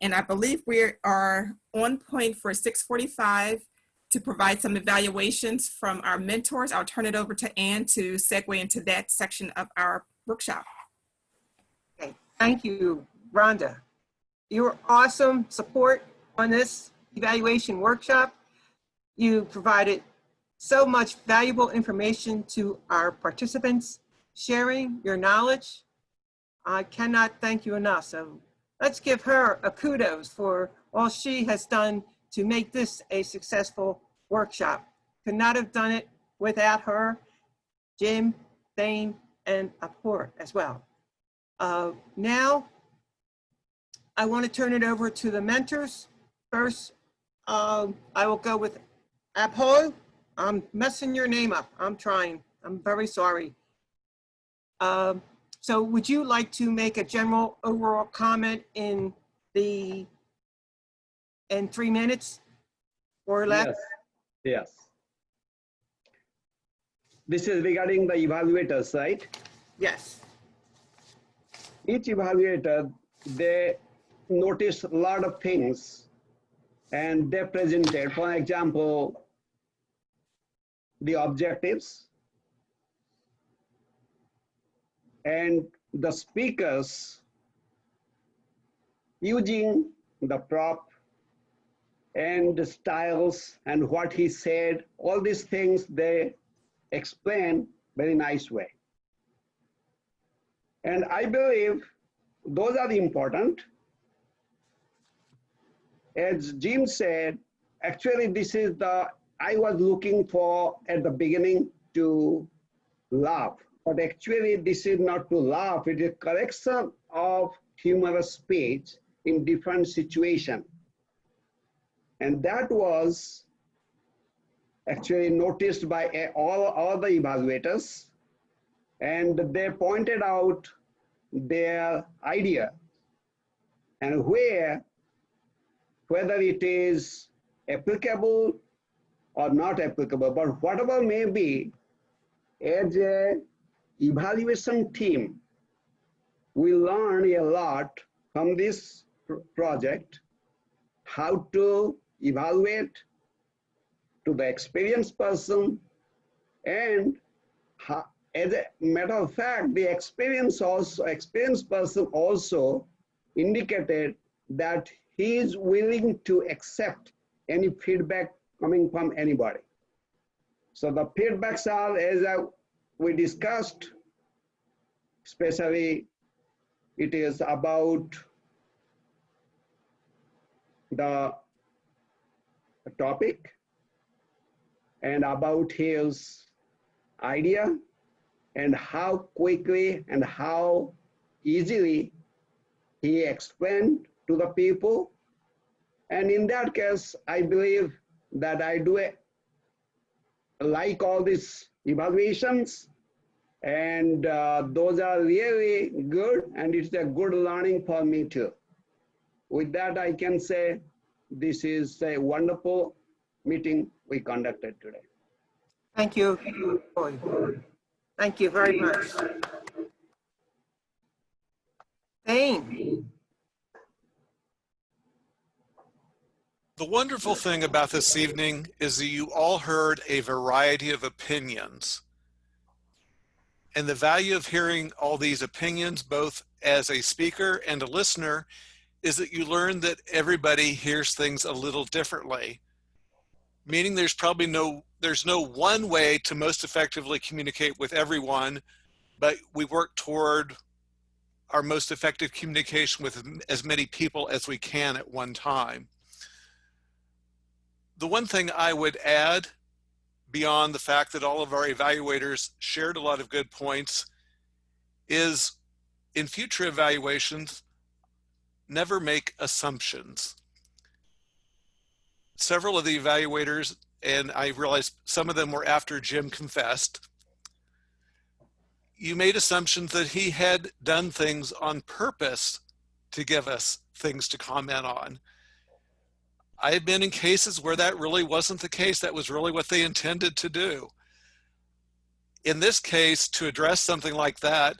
And I believe we are on point for 6:45 to provide some evaluations from our mentors. I'll turn it over to Ann to segue into that section of our workshop. Okay, thank you, Rhonda. Your awesome support on this evaluation workshop. You provided so much valuable information to our participants, sharing your knowledge. I cannot thank you enough. So let's give her a kudos for all she has done to make this a successful workshop. Could not have done it without her, Jim, Thane, and Apur as well. Now, I want to turn it over to the mentors. First, I will go with Apol. I'm messing your name up. I'm trying. I'm very sorry. So would you like to make a general overall comment in 3 minutes or less? Yes, yes. This is regarding the evaluators, right? Yes. Each evaluator, they notice a lot of things and they presented, for example, the objectives and the speakers using the prop and the styles and what he said, all these things they explain very nice way. And I believe those are important. As Jim said, actually this is I was looking for at the beginning to laugh, but actually this is not to laugh, it is a collection of humorous speech in different situations. And that was actually noticed by all the evaluators, and they pointed out their idea and whether it is applicable or not applicable, but whatever may be, as a evaluation team, we learn a lot from this project, how to evaluate to the experienced person, and how, as a matter of fact, the experienced person also indicated that he is willing to accept any feedback coming from anybody. So the feedbacks are, as we discussed, especially it is about the topic and about his idea and how quickly and how easily he explained to the people. And in that case, I believe that I do like all these evaluations, and those are really good, and it's a good learning for me too. With that, I can say this is a wonderful meeting we conducted today. Thank you. Thank you very much. Thane. The wonderful thing about this evening is that you all heard a variety of opinions. And the value of hearing all these opinions, both as a speaker and a listener, is that you learn that everybody hears things a little differently. Meaning there's probably no one way to most effectively communicate with everyone, but we work toward our most effective communication with as many people as we can at one time. The one thing I would add, beyond the fact that all of our evaluators shared a lot of good points, is in future evaluations, never make assumptions. Several of the evaluators, and I realized some of them were after Jim confessed, you made assumptions that he had done things on purpose to give us things to comment on. I've been in cases where that really wasn't the case. That was really what they intended to do. In this case, to address something like that,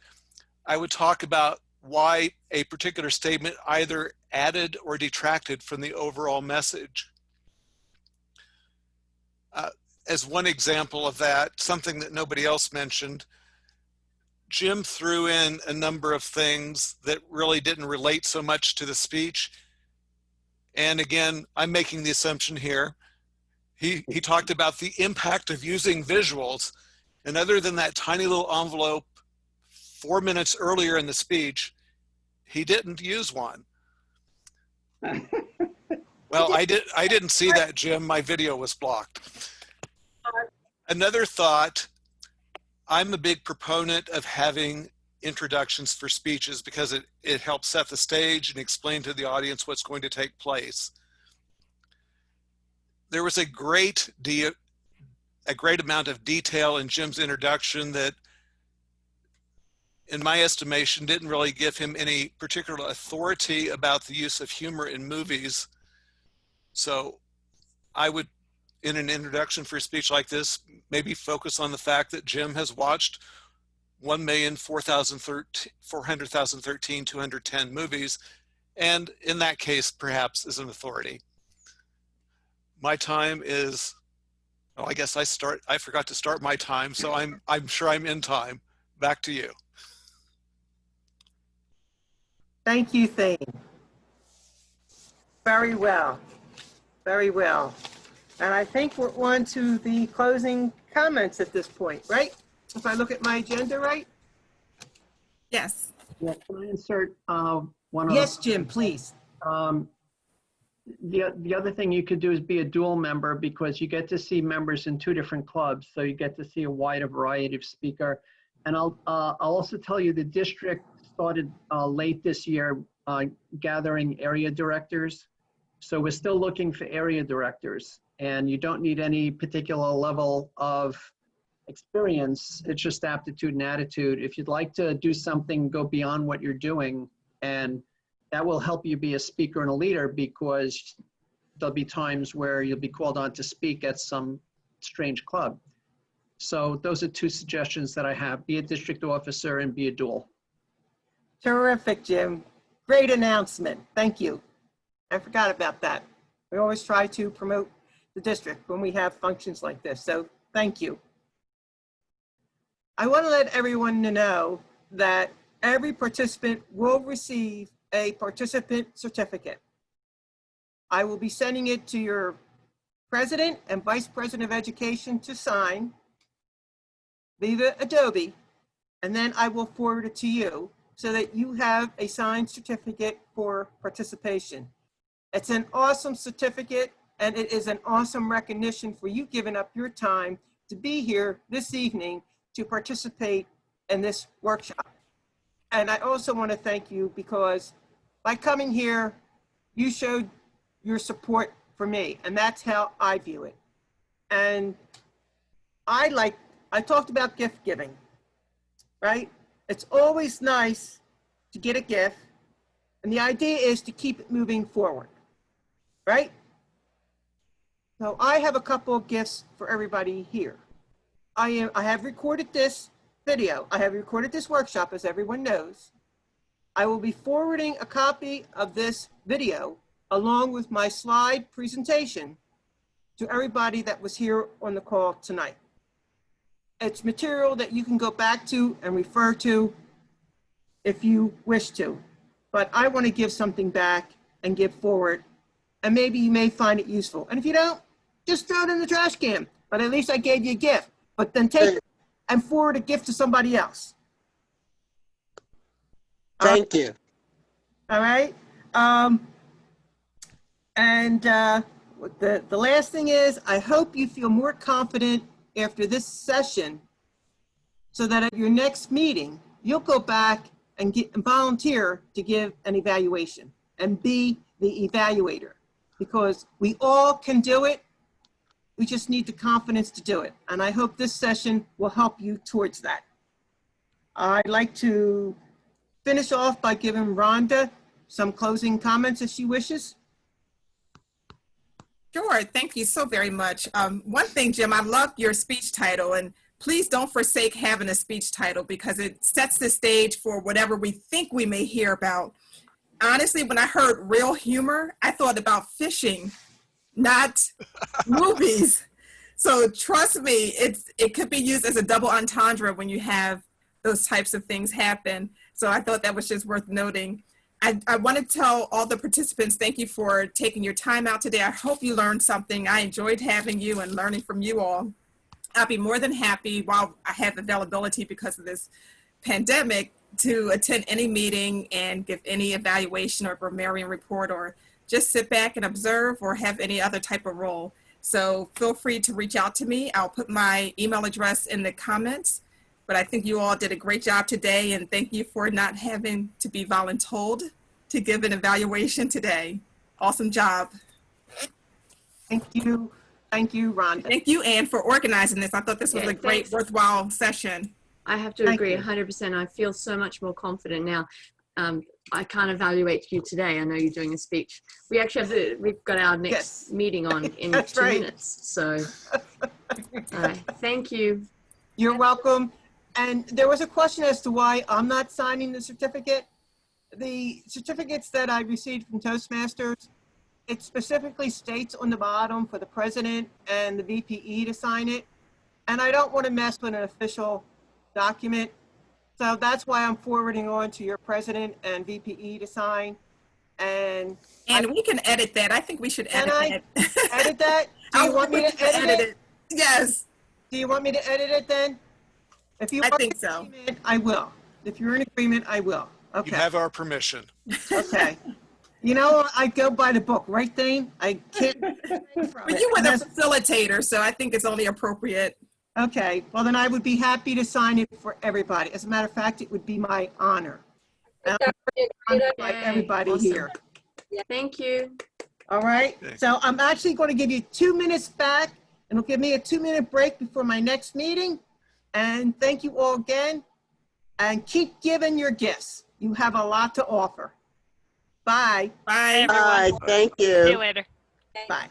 I would talk about why a particular statement either added or detracted from the overall message. As one example of that, something that nobody else mentioned, Jim threw in a number of things that really didn't relate so much to the speech. And again, I'm making the assumption here, he talked about the impact of using visuals. And other than that tiny little envelope 4 minutes earlier in the speech, he didn't use one. Well, I didn't see that, Jim. My video was blocked. Another thought, I'm a big proponent of having introductions for speeches because it helps set the stage and explain to the audience what's going to take place. There was a great a great amount of detail in Jim's introduction that, in my estimation, didn't really give him any particular authority about the use of humor in movies. So I would, in an introduction for a speech like this, maybe focus on the fact that Jim has watched 1,400,210 movies, and in that case, perhaps is an authority. My time is, oh, I guess I forgot to start my time, so I'm sure I'm in time. Back to you. Thank you, Thane. Very well. Very well. And I think we're on to the closing comments at this point, right? If I look at my agenda right? Yes. Yeah, can I insert one of Yes, Jim, please. The other thing you could do is be a dual member, because you get to see members in 2 different clubs, so you get to see a wider variety of speaker. And I'll also tell you the district started late this year gathering area directors. So we're still looking for area directors, and you don't need any particular level of experience. It's just aptitude and attitude. If you'd like to do something, go beyond what you're doing, and that will help you be a speaker and a leader, because there'll be times where you'll be called on to speak at some strange club. So those are 2 suggestions that I have: be a district officer and be a dual. Terrific, Jim. Great announcement. Thank you. I forgot about that. We always try to promote the district when we have functions like this, so thank you. I want to let everyone know that every participant will receive a participant certificate. I will be sending it to your president and vice president of education to sign via Adobe, and then I will forward it to you so that you have a signed certificate for participation. It's an awesome certificate, and it is an awesome recognition for you giving up your time to be here this evening to participate in this workshop. And I also want to thank you, because by coming here, you showed your support for me, and that's how I view it. And I talked about gift giving, right? It's always nice to get a gift, and the idea is to keep it moving forward, right? So I have a couple of gifts for everybody here. I have recorded this video. I have recorded this workshop, as everyone knows. I will be forwarding a copy of this video along with my slide presentation to everybody that was here on the call tonight. It's material that you can go back to and refer to if you wish to, but I want to give something back and give forward, and maybe you may find it useful. And if you don't, just throw it in the trash can, but at least I gave you a gift. But then take it and forward a gift to somebody else. Thank you. All right. The last thing is, I hope you feel more confident after this session, so that at your next meeting, you'll go back and volunteer to give an evaluation and be the evaluator, because we all can do it. We just need the confidence to do it. And I hope this session will help you towards that. I'd like to finish off by giving Rhonda some closing comments if she wishes. Sure, thank you so very much. One thing, Jim, I love your speech title, and please don't forsake having a speech title, because it sets the stage for whatever we think we may hear about. Honestly, when I heard real humor, I thought about fishing, not movies. So trust me, it could be used as a double entendre when you have those types of things happen. So I thought that was just worth noting. I want to tell all the participants, thank you for taking your time out today. I hope you learned something. I enjoyed having you and learning from you all. I'll be more than happy, while I have availability because of this pandemic, to attend any meeting and give any evaluation or grammarian report, or just sit back and observe, or have any other type of role. So feel free to reach out to me. I'll put my email address in the comments. But I think you all did a great job today, and thank you for not having to be voluntold to give an evaluation today. Awesome job. Thank you. Thank you, Rhonda. Thank you, Anne, for organizing this. I thought this was Yeah, a great, thanks. worthwhile session. I have to Thank agree you. 100%. I feel so much more confident now. I can't evaluate you today. I know you're doing a speech. We actually have we've got our next Yes. meeting on in That's 2 right. minutes. So, all right. Thank you. You're welcome. And there was a question as to why I'm not signing the certificate. The certificates that I received from Toastmasters, it specifically states on the bottom for the president and the VPE to sign it. And I don't want to mess with an official document. So that's why I'm forwarding on to your president and VPE to sign. And And we can edit that. I think we should Can edit I that. edit that? Do you want me to edit it? Yes, Do you want me to edit it then? If you I are think in so. agreement, I will. If you're in agreement, I will. You Okay. have our permission. Okay. You know, I go by the book, right, Dane? I can't. But you were the facilitator, so I think it's only appropriate. Okay, well then I would be happy to sign it for everybody. As a matter of fact, it would be my honor. And I'm honored by everybody Awesome. here. Thank you. All right, Okay. so I'm actually going to give you 2 minutes back, and it'll give me a 2-minute break before my next meeting. And thank you all again, and keep giving your gifts. You have a lot to offer. Bye. Bye. Bye, thank See you you. later. Bye.